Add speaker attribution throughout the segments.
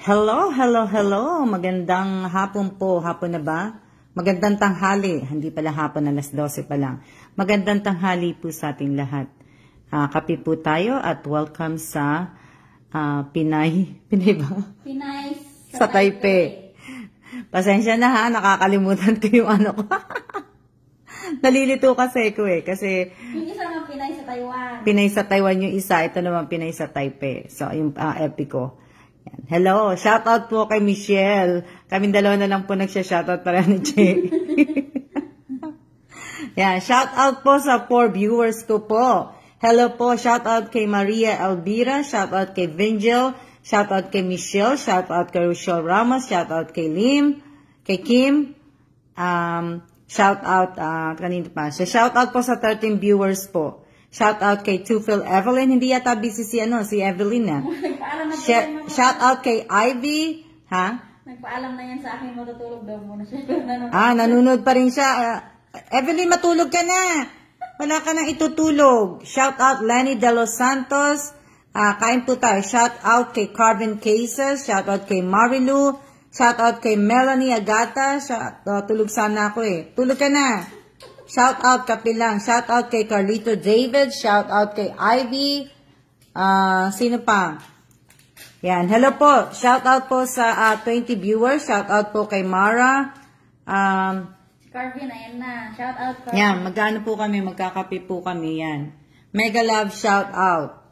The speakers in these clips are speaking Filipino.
Speaker 1: Hello, hello, hello. Magandang hapon po. Hapon na ba? Magandang tanghali. Hindi pala hapon, alas 12 pa lang. Magandang tanghali po sa ating lahat. Kape po tayo at welcome sa Pinay. Pinay ba?
Speaker 2: Pinay
Speaker 1: Sa Taipei. Pasensya na ha, nakakalimutan ko yung ano ko. Nalilito kasi ko eh. Kasi
Speaker 2: yung isa naman Pinay sa Taiwan.
Speaker 1: Pinay sa Taiwan yung isa. Ito naman Pinay sa Taipei. So, yung epic ko. Hello, shoutout po kay Michelle. Kaming dalawa na lang po nagsha-shoutout para ni Che. Yan, shoutout po sa 4 viewers ko po. Hello po, shoutout kay Maria Elvira, shoutout kay Vingel, shoutout kay Michelle, shoutout kay Rochelle Ramos, shoutout kay Lim, kay Kim, shoutout, kanino pa? So, shoutout po sa 13 viewers po. Shout out kay Tufil Evelyn. Hindi yata busy si Evelyn na. Shout out kay Ivy. Ha?
Speaker 2: Nagpaalam na yan sa akin. Matutulog daw muna siya.
Speaker 1: Nanonood pa rin siya. Evelyn, matulog ka na. Wala ka nang itutulog. Shout out Lenny De Los Santos. Kain po tayo. Shout out kay Carvin Cases. Shout out kay Marilu. Shout out kay Melanie Agata. Tulog sana ako eh. Tulog ka na. Shout out kapilang. Shout out kay Carlito David. Shout out kay Ivy. Sino pa? Yan. Hello po. Shout out po sa 20 viewers. Shout out po kay Mara.
Speaker 2: Carvin, ayan na. Shout out Carvin.
Speaker 1: Yan. Magkano po kami? Magkakape po kami. Yan. Mega love shout out.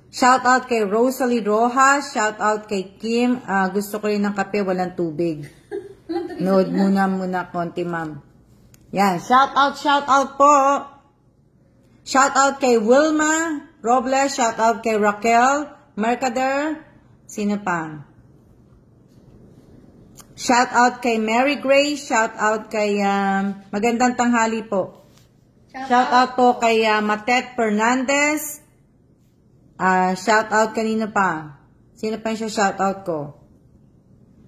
Speaker 1: Shout out kay Rosalie Rojas. Shout out kay Kim. Gusto ko rin ng kape. Walang tubig. Nood muna konti, ma'am. Yan, shout out po. Shout out kay Wilma Robles, shout out kay Raquel Mercader. Sino pa? Shout out kay Mary Grace, shout out kay magandang tanghali po. Shout out po kay Matet Fernandez. Shout out kanino pa? Sino pa yung shout out ko?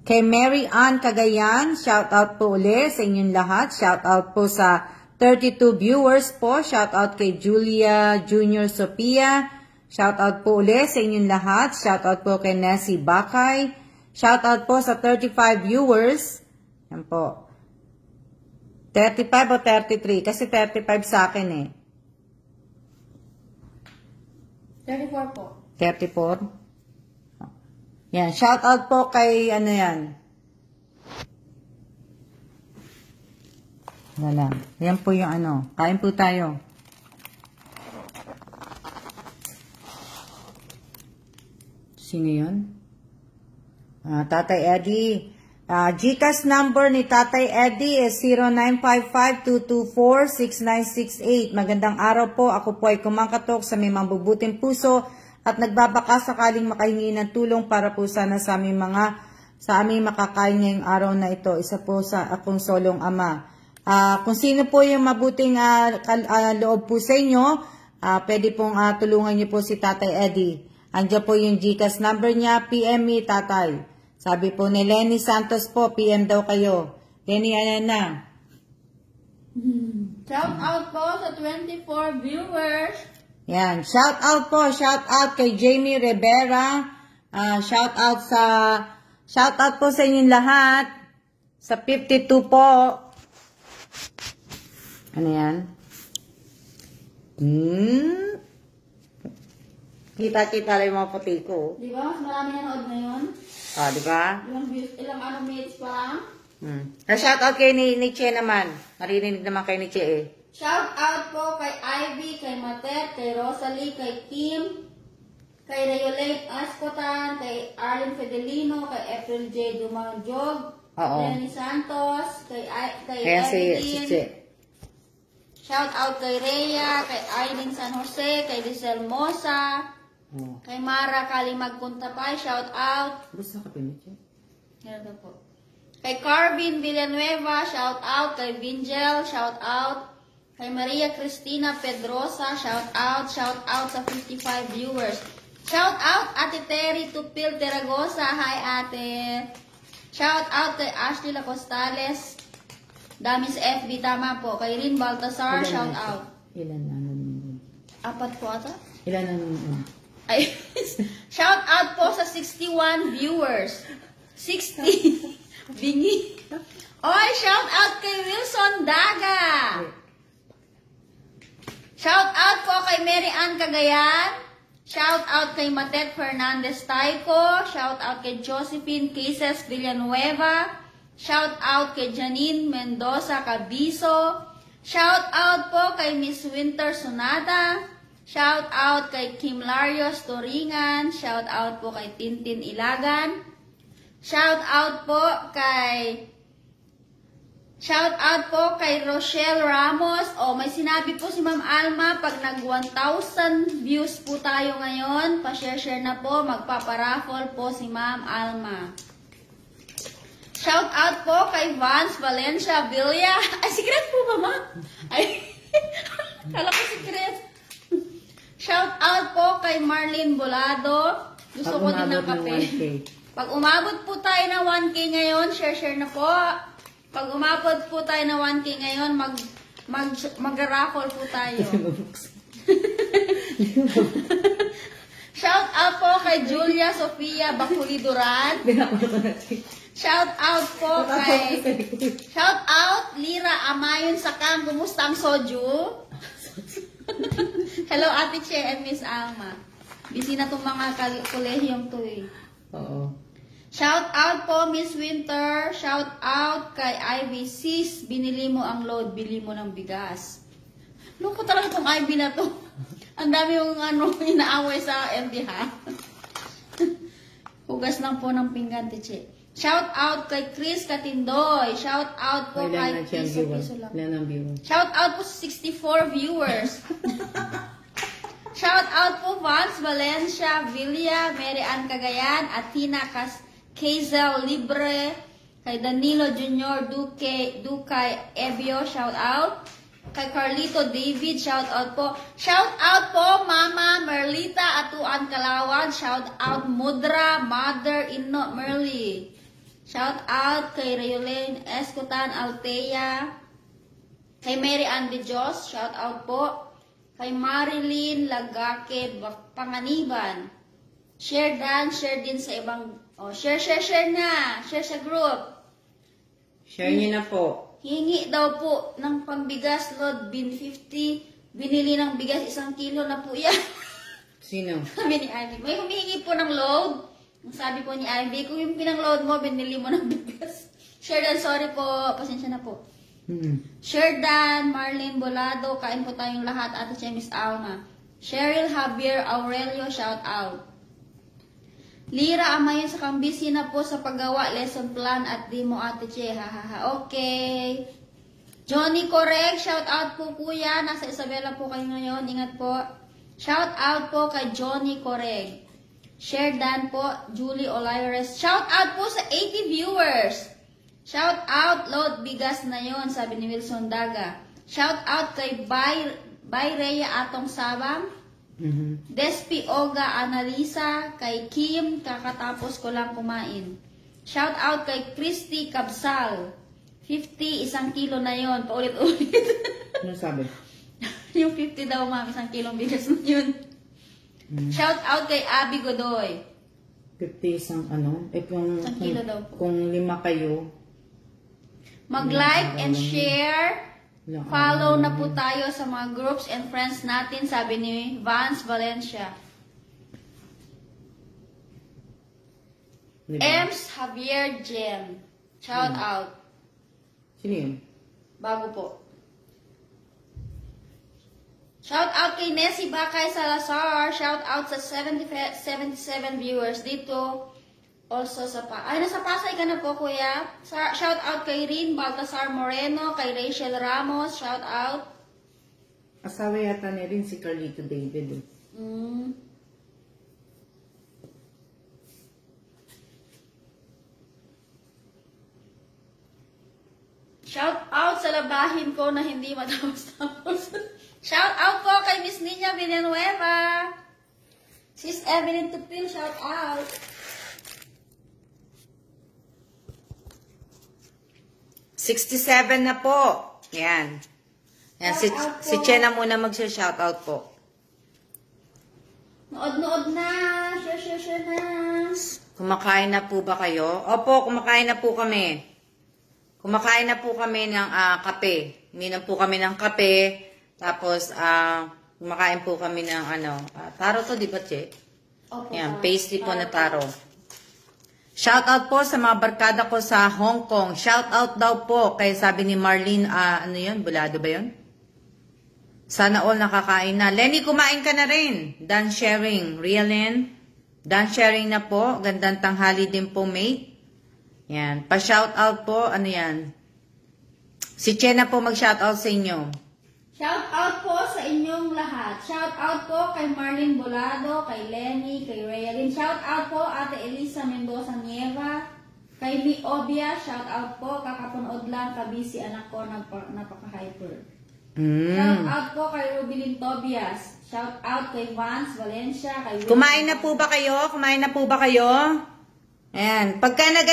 Speaker 1: Kay Mary Ann Cagayan, shout out po ulit sa inyong lahat. Shout out po sa 32 viewers po. Shout out kay Julia Junior Sophia. Shout out po ulit sa inyong lahat. Shout out po kay Nessie Bakay. Shout out po sa 35 viewers. Yan po. 35 o 33? Kasi 35 sa akin eh.
Speaker 2: 34 po.
Speaker 1: 34? Yan, shout out po kay ano yan. Wala. Yan po yung ano. Kain po tayo. Sino yun? Tatay Eddie. GCash number ni Tatay Eddie is 0955-224-6968. Magandang araw po. Ako po ay kumakatok sa may mabubuting puso at nagbabaka sakaling makahingi ng tulong para po sana sa aming makakain ngayong araw na ito. Isa po sa akong solong ama. Kung sino po yung mabuting loob po sa inyo, pwede pong tulungan niyo po si Tatay Eddie. Andiyan po yung GCash number niya, PM me Tatay. Sabi po ni Lenny Santos po, PM daw kayo. Lenny, ayan na.
Speaker 2: Shout out po sa 24 viewers.
Speaker 1: Yan. Shout out po. Shout out kay Jamie Rivera. Shout out po sa inyong lahat. Sa 52 po. Ano yan? Kita-kita lang yung mga puti ko.
Speaker 2: Di ba? Mas marami nanood ngayon.
Speaker 1: Di ba?
Speaker 2: Ilang minutes pa lang.
Speaker 1: Shout out kay ni Che naman. Marinig naman kay ni Che eh.
Speaker 2: Shout out po kay Ivy, kay Matet, kay Rosalie, kay Kim, kay Rayolate Ascotan, kay Arlen Fidelino, kay April J. Dumanjog, Lenny Santos, kay Evelyn. Shout out kay Rhea, kay Aileen San Jose, kay Lizelle Mosa, kay Mara Kalimagpuntapay, shout out.
Speaker 1: Gusto ka pinichi?
Speaker 2: Yan po. Kay Carvin Villanueva, shout out. Kay Vingel, shout out. Kay Maria Cristina Pedrosa, shout out. Shout out sa 55 viewers. Shout out Ate Terry Tupil Teragosa. Hi Ate. Shout out kay Ashley Lacostales. Dami sa FB, tama po. Kay Rin Baltasar, shout out.
Speaker 1: Ilan na nanonood?
Speaker 2: 4 po ata?
Speaker 1: Ilan na nanonood?
Speaker 2: Ay, shout out po sa 61 viewers. 60. Bingi. Oy, shout out kay Wilson Daga. Shout out po kay Mary Ann Cagayan. Shout out kay Matet Fernandez Taiko. Shout out kay Josephine Cases Villanueva. Shout out kay Janine Mendoza Cabiso. Shout out po kay Miss Winter Sonada. Shout out kay Kim Larios Toringan. Shout out po kay Tintin Ilagan. Shout out po kay Rochelle Ramos. O, may sinabi po si Ma'am Alma, pag nag 1,000 views po tayo ngayon, pa-share na po, magpaparaffle po si Ma'am Alma. Shout out po kay Vance Valencia Villa. Ay, secret po ba, Ma? Ay, kala ko secret. Shout out po kay Marlene Bolado. Gusto ko din ng kape. Pag umabot po tayo ng 1K ngayon, share na po. Pag umabot po tayo ng 1K ngayon, mag-raffle po tayo. Shout out po kay Julia Sofia Bakuliduran. Shout out po kay Lira Amayon Sakang. Kumusta ang soju? Hello Ate Che and Miss Alma. Busy na itong mga kolehiyong to eh.
Speaker 1: Oo.
Speaker 2: Shout out po Miss Winter. Shout out kay Ivy. Sis, binili mo ang load, bili mo ng bigas. Loko talaga itong Ivy na to. Ang dami yung inaaway sa MD ha. Hugas lang po ng pinggan, Tiche. Shout out kay Chris Katindoy. Shout out po kay Piso lang. Shout out po sa 64 viewers. Shout out po Vance Valencia Villa, Mary Ann Cagayan, Athena Kazel Libre, kay Danilo Jr. Ducay Ebio, shout out. Kay Carlito David, shout out po. Shout out po Mama Merlita Atuan Kalawad, shout out Mudra Mother-in-law Merly. Shout out kay Rayolene Escotan Altea. Kay Mary Ann de Dios, shout out po. Kay Marilyn Lagake Panganiban. Share din sa ibang share na. Share sa group.
Speaker 1: Share niyo na po.
Speaker 2: Hingi daw po ng pambigas load bin 50. Binili ng bigas 1 kilo na po yan.
Speaker 1: Sino?
Speaker 2: Sabi ni Ivy. May humihingi po ng load. Ang sabi po ni Ivy, kung yung pinang-load mo, binili mo ng bigas. Share dan, sorry po. Pasensya na po. Share dan, Marlene Bolado, kain po tayong lahat. Ate Che, Miss Alma. Cheryl Javier Aurelio, shout out. Lira Amayon sa Kambisi na po sa paggawa, lesson plan at di mo Ate Che. Hahaha. Okay. Johnny Correct, shout out po kuya. Nasa Isabela po kayo ngayon. Ingat po. Shout out po kay Johnny Correct. Share dan po, Julie Olaires. Shout out po sa 80 viewers. Shout out, load bigas na yon, sabi ni Wilson Daga. Shout out kay Bayreya Atong Sabang. Despi Oga Analisa, kay Kim, kakatapos ko lang kumain. Shout out kay Christy Kabsal. 50, 1 kilo na yon, paulit-ulit.
Speaker 1: Ano sabi?
Speaker 2: Yung 50 daw, ma'am, 1 kilong bigas na yun. Shout out kay Abby Godoy.
Speaker 1: 50 isang ano? Kung
Speaker 2: 1 kilo daw po.
Speaker 1: Kung 5 kayo.
Speaker 2: Mag-like and share. Follow na po tayo sa mga groups and friends natin, sabi ni Vance Valencia. Ems Javier Jem. Shout out.
Speaker 1: Sino yun?
Speaker 2: Bago po. Shout out kay Nessie Bakay Salazar. Shout out sa 77 viewers dito. Also sa nasa Pasay ka na po, kuya. Shout out kay Rin Baltasar Moreno, kay Rachel Ramos. Shout out.
Speaker 1: Asawa yata ni Rin si Carlito David.
Speaker 2: Shout out sa labahin ko na hindi matapos-tapos. Shout out po kay Miss Nina Villanueva. Sis Evelyn Tupil, shout out.
Speaker 1: $67 na po. Yan. Yan si Chena muna mag-shoutout po.
Speaker 2: Nood-nood na. Share na.
Speaker 1: Kumakain na po ba kayo? Opo, kumakain na po kami. Kumakain na po kami ng kape. Uminom po kami ng kape. Tapos, kumakain po kami ng taro to, di ba, Che?
Speaker 2: Opo.
Speaker 1: Yan, pastry po na taro. Shout out po sa mga barkada ko sa Hong Kong. Shout out daw po kay sabi ni Marlene, ano yun? Bulado ba yun? Sana all nakakain na. Lenny, kumain ka na rin. Done sharing. Rialyn, done sharing na po. Gandang tanghali din po, mate. Yan. Pa-shout out po. Ano yan? Si Chena po mag-shout out sa inyo.
Speaker 2: Shout out po sa inyong lahat. Shout out po kay Marlene Bolado, kay Lenny, kay Rialyn. Shout out po Ate Elisa Mendoza Nieva, kay Mi Obia. Shout out po. Kakapanood lang, kabisi anak ko, napaka-hyper. Shout out po kay Rubilin Tobias. Shout out kay Vance Valencia. Kay
Speaker 1: Kumain na po ba kayo? Kumain na po ba kayo? Ayan. Pagka nag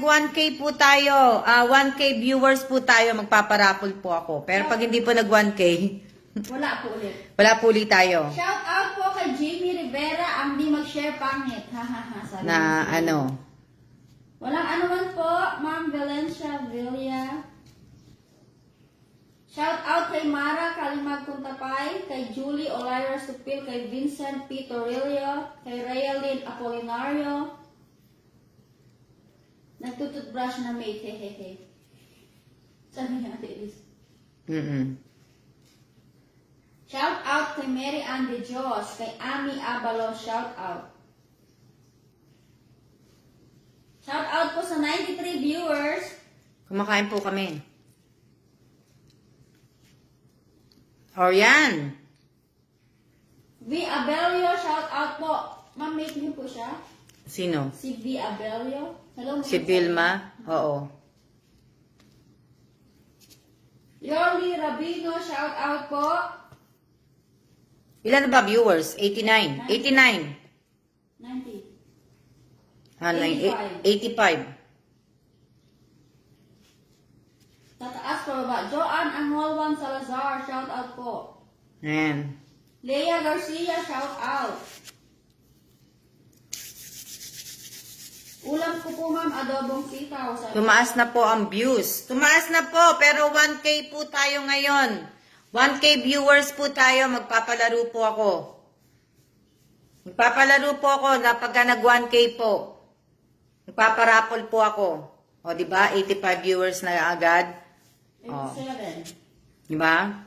Speaker 1: 1K po tayo, 1K viewers po tayo, magpaparapol po ako. Pero pag hindi po nag 1K,
Speaker 2: wala po ulit.
Speaker 1: Wala po ulit tayo.
Speaker 2: Shout out po kay Jamie Rivera, ang di mag-share pangit. Hahaha.
Speaker 1: Na ano?
Speaker 2: Walang anuman po, Ma'am Valencia Villa. Shout out kay Mara Kalimag Kuntapay, kay Julie Olaira Supil, kay Vincent P. Torrillo, kay Rialyn Apolinario. Nagtututbrush na mate, hehehe. Sabi niya, Ate Elis. Shout out kay Mary Ann De Dios, kay Ami Abalo, shout out. Shout out po sa 93 viewers.
Speaker 1: Kumakain po kami. Orian.
Speaker 2: V. Abelio, shout out po. Ma'am, mate niyo po siya?
Speaker 1: Sino?
Speaker 2: Si V. Abelio. Hello,
Speaker 1: Si Vilma? Oo.
Speaker 2: Yoli Rabino, shout out po.
Speaker 1: Ilan na ba viewers? 89. 89.
Speaker 2: 90.
Speaker 1: 85.
Speaker 2: Tataas pa baba. Joanne Angolwan Salazar, shout out po.
Speaker 1: Ayan.
Speaker 2: Leia Garcia, shout out. Ulam ko po, ma'am, adobong sitaw.
Speaker 1: Tumaas na po ang views. Tumaas na po, pero 1K po tayo ngayon. 1K viewers po tayo. Magpapalaro po ako. Magpapalaro po ako na pagka nag 1K po. Magpaparapol po ako. O, di ba? 85 viewers na agad.
Speaker 2: 87.
Speaker 1: Di ba?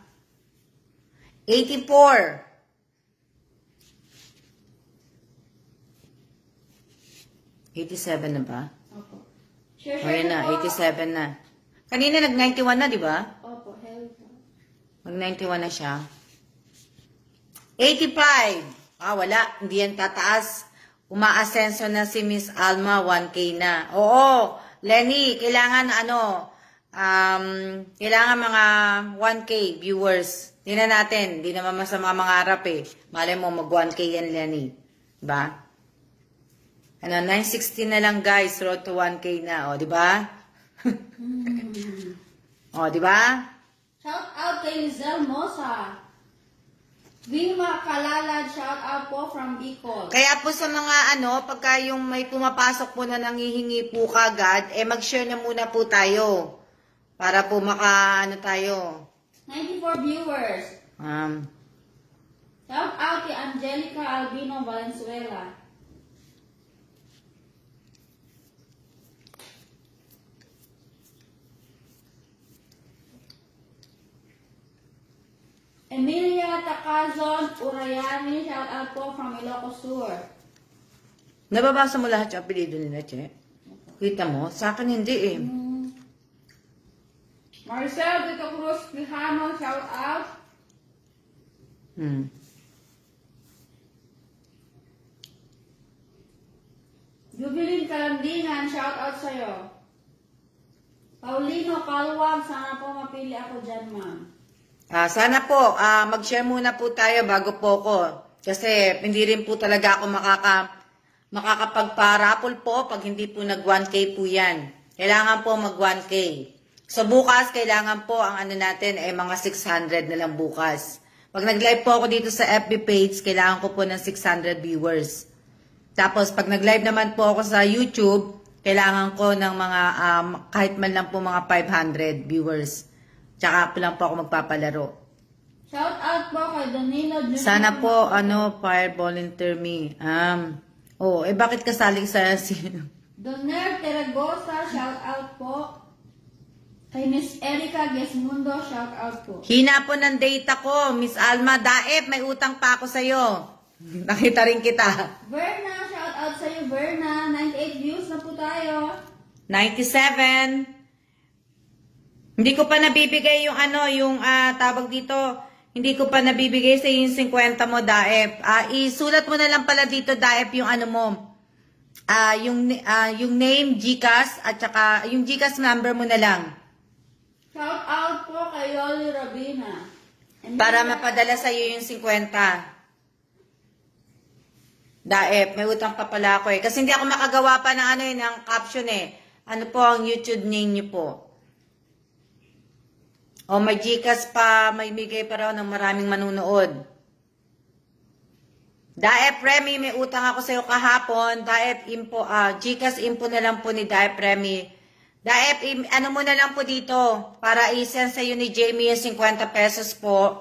Speaker 1: 84. 87 na ba?
Speaker 2: Opo.
Speaker 1: O, yan na. 87 na. Kanina nag-91 na, di ba?
Speaker 2: Opo, hell.
Speaker 1: Mag-91 na siya. 85. Wala. Hindi yan tataas. Umaasenso na si Miss Alma. 1K na. Oo. Lenny, kailangan kailangan mga 1K viewers. Tingnan natin. Hindi naman masama mangarap eh. Malay mo mag 1K yan, Lenny. Diba? 960 na lang guys. Road to 1K na. O, diba? O, diba?
Speaker 2: Shout out kay Lizelle Mosa. Vilma Kalalad, shout out po from Bicol.
Speaker 1: Kaya po sa mga pagka yung may pumapasok po na nangihingi po kagad, mag-share na muna po tayo. Para po tayo.
Speaker 2: 94 viewers.
Speaker 1: Um,
Speaker 2: Shout out kay Angelica Albino Valenzuela. Emilia Takazon Urayani, shout out po from Ilocos Sur.
Speaker 1: Nababasa mo lahat yung apelido nila, Che? Kita mo? Sa akin hindi eh.
Speaker 2: Maricel Vito Cruz Quijano, shout out. Jubilin Kalandingan, shout out sa'yo. Paulino Calwag, sana po mapili ako dyan, ma'am.
Speaker 1: Sana po, mag-share muna po tayo bago po ko. Kasi hindi rin po talaga ako makakapagparapol po pag hindi po nag 1K po yan. Kailangan po mag 1K. So bukas, kailangan po ang natin ay mga 600 na lang bukas. Pag nag-live po ako dito sa FB page, kailangan ko po ng 600 viewers. Tapos, pag nag-live naman po ako sa YouTube, kailangan ko ng mga, kahit man lang po mga 500 viewers. Tsaka po lang po ako magpapalaro.
Speaker 2: Shout out po kay Danilo Jr.
Speaker 1: Sana po, fire volunteer me. Bakit kasali sa
Speaker 2: Doner Teragosa, shout out po. Kay Miss Erica Gesmundo, shout out po.
Speaker 1: Hina po ng data ko, Miss Alma Daep, may utang pa ako sa'yo. Nakita rin kita.
Speaker 2: Verna, shout out sa'yo, Verna. 98 views na po tayo.
Speaker 1: 97. Hindi ko pa nabibigay yung tawag dito, hindi ko pa nabibigay sa yung 50 mo, Daep. Isulat mo na lang pala dito, Daep, yung mo. Yung name, GCash, at saka yung GCash number mo na lang.
Speaker 2: Shout out po kay Yoli Rabina.
Speaker 1: Para mapadala sa'yo yung 50. Daep, may utang pa pala ako eh. Kasi hindi ako makagawa pa ng ng caption eh. Ano po ang YouTube name niyo po? May GCash pa, may bigay pa raw ng maraming manunood. Daep Remy, may utang ako sa'yo kahapon. Daep info, GCash info na lang po ni Daep Remy. Daep, mo na lang po dito para i-send sa'yo ni Jamie yung 50 pesos po.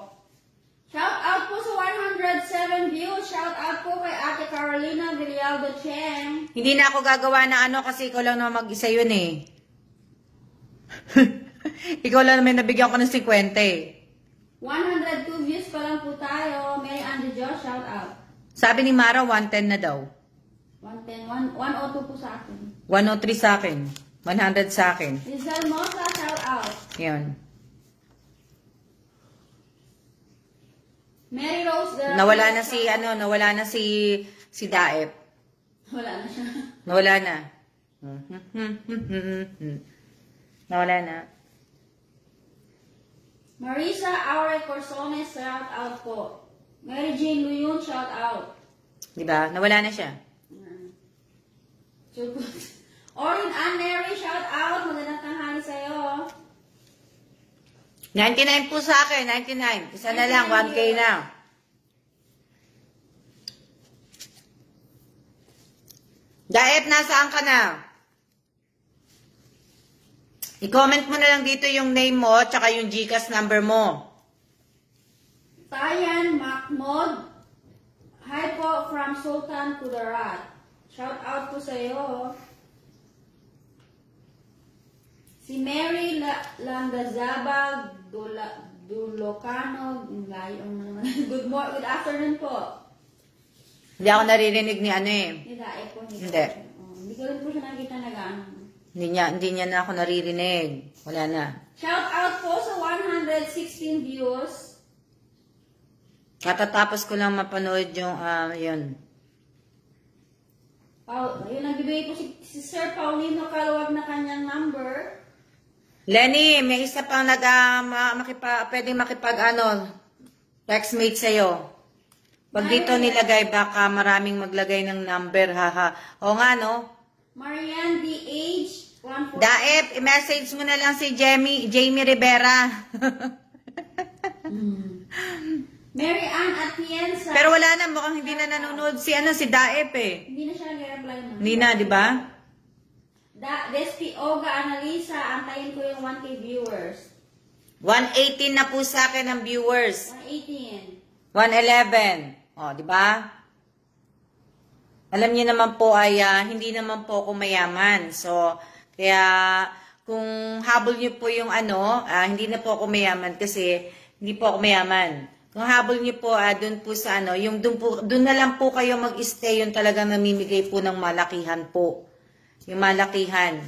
Speaker 2: Shout out po sa 107 views. Shout out po kay Ate Carolina Villaldo Cheng.
Speaker 1: Hindi na ako gagawa na kasi ikaw lang naman mag-isa yun eh. Ikaw lang naman nabigyan ko ng 50 eh.
Speaker 2: 102 views pa lang po tayo. Mary Andy Josh, shout out.
Speaker 1: Sabi ni Mara, 110 na daw.
Speaker 2: 110, 102 po sa akin.
Speaker 1: 103 sa akin. 100 sa akin.
Speaker 2: Rizal Mosa, shout out.
Speaker 1: Yun.
Speaker 2: Mary Rose Garapia.
Speaker 1: Nawala na si Daep.
Speaker 2: Wala na siya.
Speaker 1: Nawala na. Nawala na.
Speaker 2: Marisa Aure Corsones, shout out po. Mary Jane Luyon, shout out.
Speaker 1: Diba? Nawala na siya.
Speaker 2: Orin Ann Mary, shout out. Magandang tanghali sa'yo.
Speaker 1: 99 po sa akin. 99. Isa na lang. 1K na. Daep, nasaan ka na? I-comment mo na lang dito yung name mo tsaka yung GCash number mo.
Speaker 2: Tayan Mahmoud. Hi po from Sultan Kudarat. Shout out po sa'yo. Si Mary Langazaba Dulocano. Good afternoon po.
Speaker 1: Hindi ako naririnig ni
Speaker 2: Ni Dae po.
Speaker 1: Hindi.
Speaker 2: Hindi ko rin po siya nakita
Speaker 1: Hindi niya na ako naririnig. Wala na.
Speaker 2: Shout out po sa 116 views.
Speaker 1: Katatapos ko lang mapanood yung, yun.
Speaker 2: Yun, nagbibigay po si Sir Paulino Calawag na kanyang number.
Speaker 1: Lenny, may isa pang pwedeng textmate sa'yo. Pag dito nilagay, baka maraming maglagay ng number, haha. O nga, no?
Speaker 2: Marianne DH 140.
Speaker 1: Daep, i-message mo na lang si Jamie Rivera.
Speaker 2: Mary Ann Atienza.
Speaker 1: Pero wala na, mukhang hindi na nanonood si Daep eh.
Speaker 2: Hindi na siya nag-reply na.
Speaker 1: Hindi na, di ba?
Speaker 2: Despi Oga Analisa, antayin ko yung 1K viewers.
Speaker 1: 118 na po sa akin ang viewers.
Speaker 2: 118.
Speaker 1: 111. O, di ba? Alam niyo naman po ay hindi naman po ako mayaman. So, kaya kung habol niyo po yung hindi na po ako mayaman kasi hindi po ako mayaman. Kung habol niyo po doon po sa yung doon na lang po kayo mag-stay, yung talagang namimigay po ng malakihan po. Yung malakihan.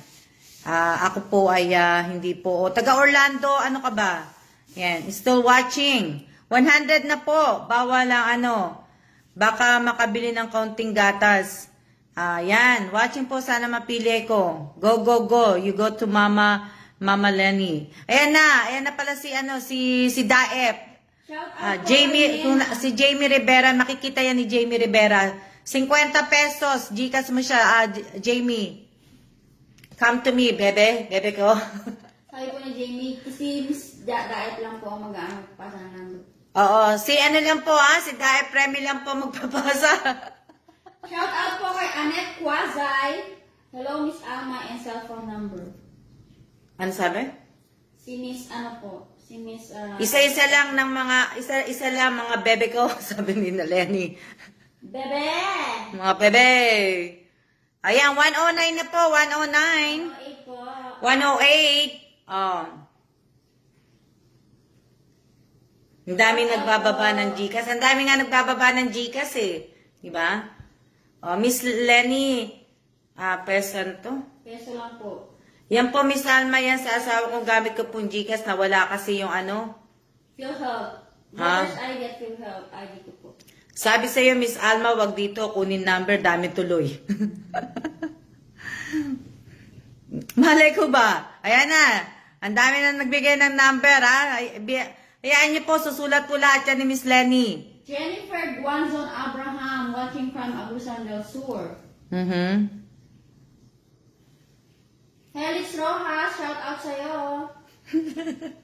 Speaker 1: Ako po ay hindi po. Taga Orlando, ano ka ba? Yan, still watching. 100 na po. Bawal lang baka makabili ng kaunting gatas. Yan, watching po, sana mapili ko. Go, go, go. You go to Mama Lenny. Ayan na pala si Daep. Si Jamie Rivera, makikita yan ni Jamie Rivera. 50 pesos, GCash mo siya, Jamie. Come to me, bebe ko.
Speaker 2: Sabi po ni Jamie, kasi Miss Daep lang po ang mag-pasa ng
Speaker 1: Oo, si ano lang po si Dae Premi lang po magpapasa.
Speaker 2: Shout out po kay Annette Quazay. Hello, Miss Alma, and cellphone number.
Speaker 1: Ano sabi?
Speaker 2: Si Miss, ano po? Si Miss,
Speaker 1: Isa-isa lang ng mga, isa lang mga bebe ko, sabi ni Lenny.
Speaker 2: Bebe!
Speaker 1: Mga bebe. Ayan, 109 na po, 109.
Speaker 2: 108 po.
Speaker 1: 108. Oh. Ang daming nagbababa ng GCash. Ang daming nga nagbababa ng GCash Diba? Oh, Miss Lenny. Pesan to?
Speaker 2: Peso lang po.
Speaker 1: Yan po, Miss Alma, yan sa asawa kong gamit ko pong GCash na wala kasi yung ano.
Speaker 2: PhilHealth. Mother's ID at PhilHealth. ID ko po.
Speaker 1: Sabi sa'yo, Miss Alma, wag dito, kunin number, dami tuloy. Malay ko ba? Ayan na. Ang dami na nagbigay ng number, Hayaan niyo po, susulat po lahat yan ni Miss Lenny.
Speaker 2: Jennifer Guanzon Abraham, watching from Agusan del Sur. Helix Rojas, shout out sa'yo.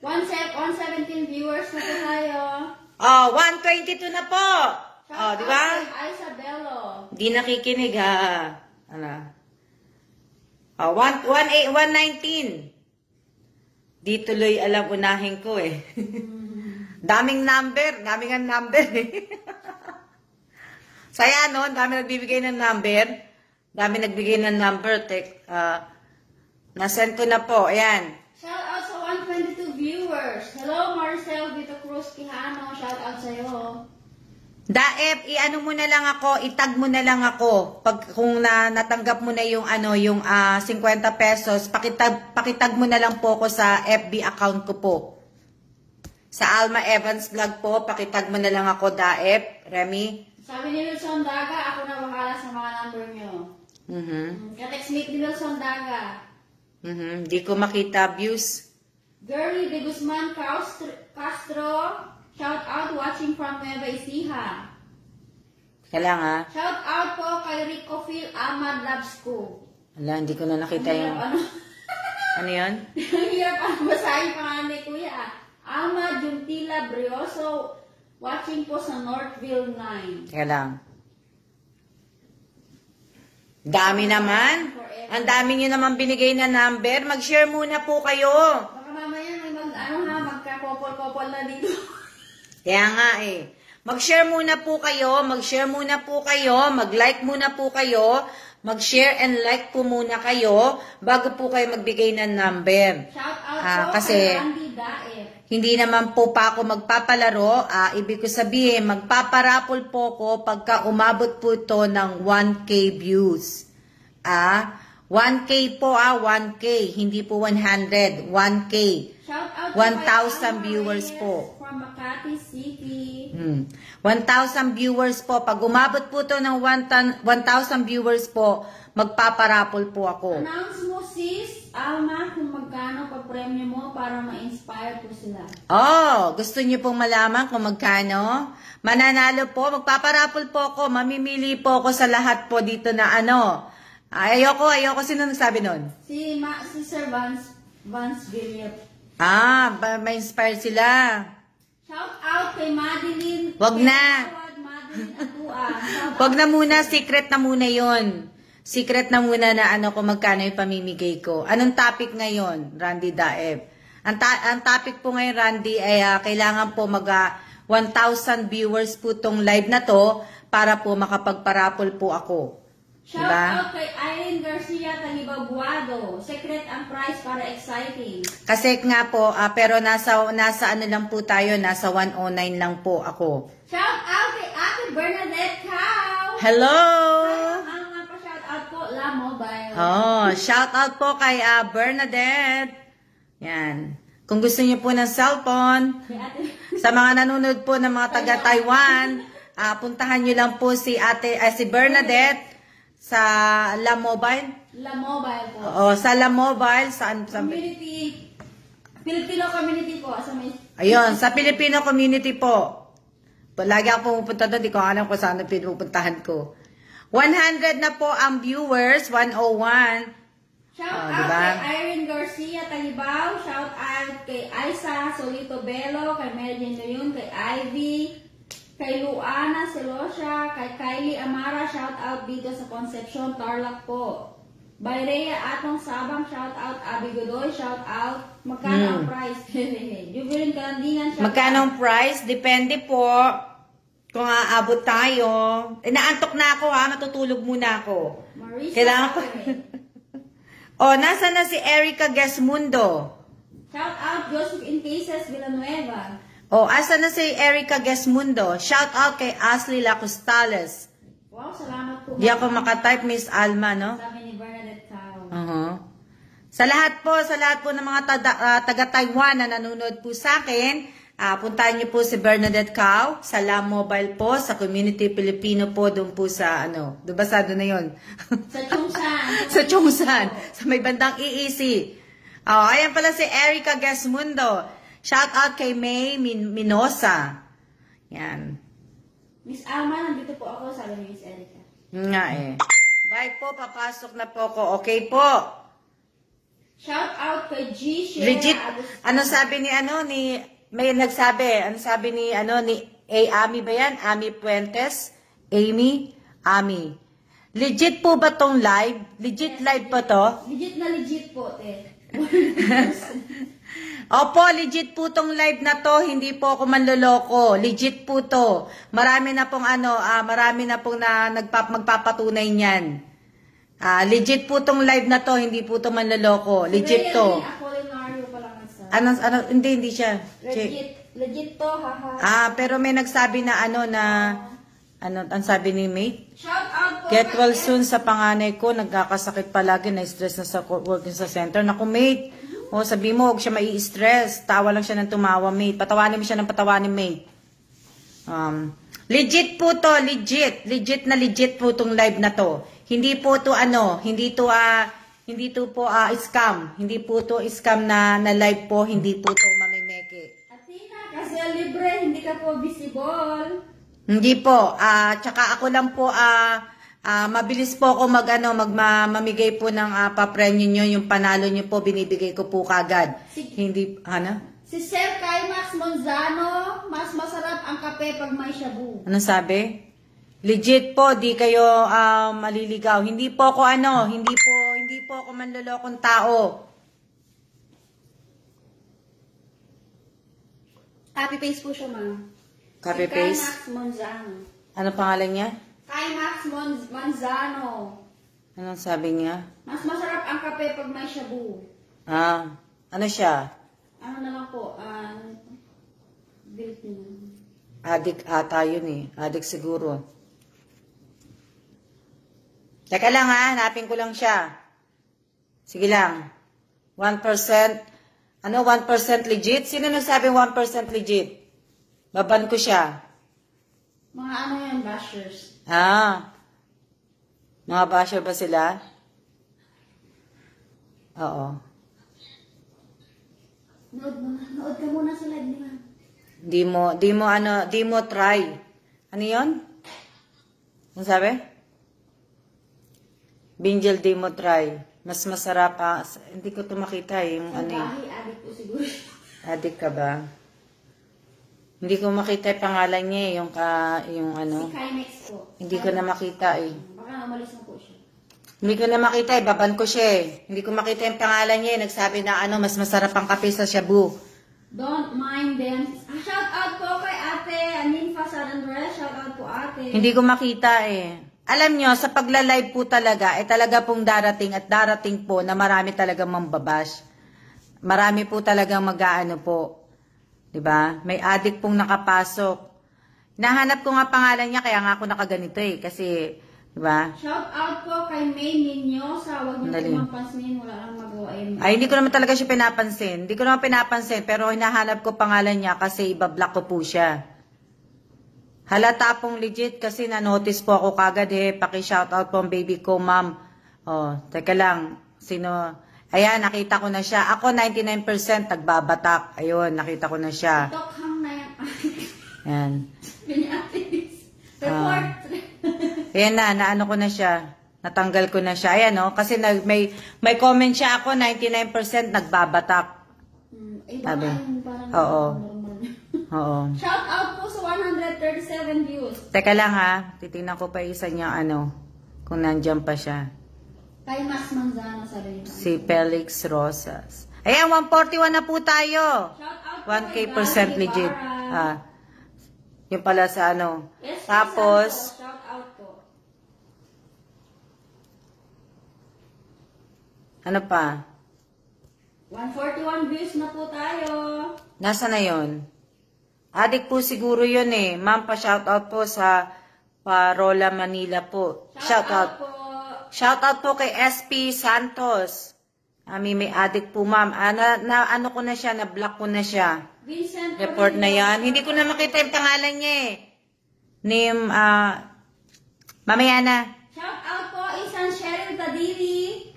Speaker 2: 117 viewers na po tayo.
Speaker 1: 122 na po. Di ba?
Speaker 2: Isabello.
Speaker 1: Di nakikinig, Ano? 119. Di tuloy alam unahin ko Daming number Saya dami nagbibigay ng number. Dami nagbigay ng number. Nasend ko na po. Ayan.
Speaker 2: Shout out sa 122 viewers. Hello, Marcel Vito Cruz Quijano. Shout out sa'yo.
Speaker 1: Daep, i-ano mo na lang ako, itag mo na lang ako. Pag kung natanggap mo na yung 50 pesos, pakitag mo na lang po ako sa FB account ko po. Sa Alma Evans Vlog po, pakitag mo na lang ako, Daep, Remy.
Speaker 2: Sabi ni Wilson Daga, ako na bahala sa mga number nyo. Katext-mate ni Wilson Daga.
Speaker 1: Di ko makita views.
Speaker 2: Girlie de Guzman Castro, shout out watching from Nueva Ecija.
Speaker 1: Kailangan
Speaker 2: Shout out po kay Rico Phil Ahmad Labsco.
Speaker 1: Ala, hindi ko na nakita yung... Ano yun?
Speaker 2: Ang hirap basahin pangalan ni Kuya. Alma Juntila Brioso, watching po sa Northville 9.
Speaker 1: Teka lang. Dami naman. Ang dami nyo naman binigay na number. Mag-share muna po kayo.
Speaker 2: Baka mamaya may magkakopol-kopol na dito.
Speaker 1: Kaya nga Mag-share muna po kayo. Mag-share muna po kayo. Mag-like muna po kayo. Mag-share and like po muna kayo bago po kayo magbigay ng number.
Speaker 2: Shout out po
Speaker 1: kasi
Speaker 2: kay Randy Daep.
Speaker 1: hindi naman po pa ako magpapalaro. Ibig ko sabihin, magpaparapol po ko pagka umabot po ito ng 1K views. 1K po 1K, hindi po 100, 1K.
Speaker 2: Shout out
Speaker 1: 1,000 viewers po.
Speaker 2: From Makati City.
Speaker 1: 1,000 viewers po. Pag umabot po ito ng 1,000 viewers po, magpaparapol po ako.
Speaker 2: Announce mo sis, Alma, kung magkano pa-premyo mo para ma-inspire po sila.
Speaker 1: Gusto niyo pong malaman kung magkano? Mananalo po, magpaparapol po ako, mamimili po ako sa lahat po dito na Ayoko, sino nagsabi nun?
Speaker 2: Si Sir Vance Villiers.
Speaker 1: Ma-inspire sila.
Speaker 2: Shout out kay Madeline.
Speaker 1: Wag na.
Speaker 2: Madeline Atua.
Speaker 1: Wag na muna, secret na muna yon. Secret na muna na kung magkano yung pamimigay ko. Anong topic ngayon, Randy Daep? Ang topic po ngayon, Randy, ay kailangan po 1,000 viewers po tong live na to para po makapagparapol po ako.
Speaker 2: Shout out kay Irene Garcia Talibabuado. Secret ang prize para exciting. Kasi
Speaker 1: nga po, pero nasa lang po tayo, nasa 109 lang po ako.
Speaker 2: Shout out kay Ate Bernadette Cow.
Speaker 1: Hello!
Speaker 2: Shout out po, La Mobile.
Speaker 1: Shout out po kay Bernadette. Yan. Kung gusto niyo po ng cellphone, sa mga nanonood po ng mga taga Taiwan, puntahan niyo lang po si Bernadette sa La Mobile.
Speaker 2: La Mobile po.
Speaker 1: Sa La Mobile.
Speaker 2: Community. Filipino community po.
Speaker 1: Ayun, sa Filipino community po. Lagi ako pupunta doon, di ko alam kung saan pinupuntahan ko. 100 na po ang viewers, 101.
Speaker 2: Shout
Speaker 1: Oh,
Speaker 2: out
Speaker 1: diba?
Speaker 2: kay Irene Garcia Talibao. Shout out kay Aisa Solito Bello. Kay Mary Jane Leon. Kay Ivy. Kay Luana Celosia. Kay Kylie Amara. Shout out dito sa Concepcion, Tarlac po. Bayrea Atong Sabang. Shout out. Abby Godoy. Shout out. Magkano ang price? Jubilin Kalandingan. Shout
Speaker 1: Magkano
Speaker 2: out.
Speaker 1: ang price? Depende po. Kung aabot tayo. Naantok na ako ha. Matutulog muna ako.
Speaker 2: Marisa
Speaker 1: Kailangan pa.
Speaker 2: Sakime.
Speaker 1: Oh, nasa na si Erica Gesmundo?
Speaker 2: Shout out Joseph Incases Villanueva.
Speaker 1: Oh, asa na si Erica Gesmundo? Shout out kay Ashley Lacostales.
Speaker 2: Wow, salamat po.
Speaker 1: Di ako makatype, Miss Alma, no?
Speaker 2: Sabi ni Bernadette Cao.
Speaker 1: Sa lahat po ng mga taga-Taiwan na nanonood po sa akin, puntahan niyo po si Bernadette Cao sa La Mobile po, sa Community Filipino po, doon po sa, doon ba sa doon na yun?
Speaker 2: Sa Chongsan.
Speaker 1: Sa Chongsan, sa may bandang EEC. Oh, ayan pala si Erica Gesmundo. Shout out kay May Minosa. Yan.
Speaker 2: Miss Alma, nandito po ako, sabi ni Miss Erica.
Speaker 1: Nga eh. Bye po, papasok na po ko. Okay po.
Speaker 2: Shout out kay G. Shea
Speaker 1: Legit.
Speaker 2: Agustin.
Speaker 1: Ano sabi ni may nagsabi, ano sabi ni Amy ba yan? Amy Puentes? Amy. Legit po ba tong live? Legit live pa to?
Speaker 2: Legit na legit po, te.
Speaker 1: Opo, legit po tong live na to. Hindi po ako manloloko. Legit po to. Marami na pong magpapatunay niyan. Legit po tong live na to. Hindi po to manloloko. Legit to.
Speaker 2: Apolinario pa lang sa.
Speaker 1: Hindi siya.
Speaker 2: Legit to, haha.
Speaker 1: Pero may nagsabi na ang sabi ni mate?
Speaker 2: Shout out po.
Speaker 1: Get
Speaker 2: kay
Speaker 1: well soon sa panganay ko. Nagkakasakit palagi. Na-stress na sa working sa center. Naku, mate. Sabi mo, huwag siya mai-stress. Tawa lang siya ng tumawa, mate. Patawanin mo siya ng patawanin, mate. Legit po to. Legit. Legit na legit po tong live na to. Hindi po to hindi to po scam. Hindi po to scam na live po. Hindi po to mamimeke.
Speaker 2: Athena, kasi libre, hindi ka po visible.
Speaker 1: Hindi po. Tsaka ako lang po, mabilis po ako mamigay po ng papremyo nyo. Yung panalo nyo po, binibigay ko po kagad. Hindi,
Speaker 2: Si Sir Kaimax Monzano, mas masarap ang kape pag may shabu.
Speaker 1: Ano sabi? Legit po, di kayo maliligaw. Hindi po ako hindi po ako manlolokong tao.
Speaker 2: Copy paste po siya, ma'am.
Speaker 1: Copy
Speaker 2: Si
Speaker 1: paste?
Speaker 2: Kaimax Monzano.
Speaker 1: Ano pangalan niya?
Speaker 2: Kaimax Monzano.
Speaker 1: Anong sabi niya?
Speaker 2: Mas masarap ang kape pag may shabu.
Speaker 1: Ano siya?
Speaker 2: Ano na lang po, delete nyo.
Speaker 1: Adik ata yun eh. Adik siguro. Teka lang hanapin ko lang siya. Sige lang. 1%. 1% legit? Sino nagsabi 1% legit? Baban ko siya.
Speaker 2: Mga yan, bashers.
Speaker 1: Mga basher ba sila? Oo.
Speaker 2: Nood ka muna sa live ni ma'am.
Speaker 1: Di mo try. Ano yun? Ano sabi? Binjel, di mo try. Mas masarap hindi ko ito makita yung
Speaker 2: Adik po siguro.
Speaker 1: Adik ka ba? Hindi ko makita yung pangalan niya yung
Speaker 2: Si Kaimex po.
Speaker 1: Hindi ko na makita eh.
Speaker 2: Baka umalis na po siya.
Speaker 1: Hindi ko na makita eh. Baban ko siya eh. Hindi ko makita yung pangalan niya eh. Nagsabi na mas masarap ang kape sa shabu.
Speaker 2: Don't mind them. Shout out po kay ate Aninfa San Andres. Shout out po ate.
Speaker 1: Hindi ko makita eh. Alam nyo, sa pagla-live po talaga, talaga pong darating at darating po na marami talagang mambabash. Marami po talagang mag-aano po. 'Di ba? May addict pong nakapasok. Nahanap ko nga pangalan niya, kaya nga ako nakaganito eh. Kasi, 'di ba?
Speaker 2: Shout out po kay May Ninyosa. Huwag niyo po mapansin. Wala lang magawa.
Speaker 1: Ay, hindi ko naman talaga siya pinapansin. Hindi ko naman pinapansin, pero hinahanap ko pangalan niya kasi ibablock ko po siya. Halata pong legit kasi na-notice po ako kagad eh. Paki-shoutout po ang baby ko, ma'am. Teka lang. Sino? Ayan, nakita ko na siya. Ako, 99% nagbabatak. Ayun, nakita ko na siya.
Speaker 2: Tokhang na yan.
Speaker 1: Ayan.
Speaker 2: Binyatis. Report.
Speaker 1: Ayan naano ko na siya. Natanggal ko na siya. Ayan, no? Kasi may comment siya ako, 99% nagbabatak.
Speaker 2: Sabi.
Speaker 1: Oo. Oo.
Speaker 2: Shout out po sa 137 views.
Speaker 1: Teka lang ha. Titingnan ko pa isa niya kung nandiyan pa siya.
Speaker 2: Kay Max Manzano sa rin.
Speaker 1: Si Felix Rosas. Ayan, 141 na po tayo.
Speaker 2: Shout out
Speaker 1: 1K
Speaker 2: kay
Speaker 1: percent
Speaker 2: Gary
Speaker 1: legit.
Speaker 2: Ibarra.
Speaker 1: Yung pala sa
Speaker 2: Yes,
Speaker 1: Tapos,
Speaker 2: shout out po.
Speaker 1: ano pa?
Speaker 2: 141 views na po tayo.
Speaker 1: Nasa na yon? Adik po siguro yun eh. Ma'am, pa-shoutout po sa Parola, Manila po. Shoutout.
Speaker 2: po.
Speaker 1: Shoutout po kay SP Santos. May adik po, ma'am. Ano ko na siya, na-block ko na siya.
Speaker 2: Vincent
Speaker 1: Report na yan. Hindi ko na makita yung pangalan niya eh. Name, mamaya na.
Speaker 2: Shout out po isang Cheryl Tadiri.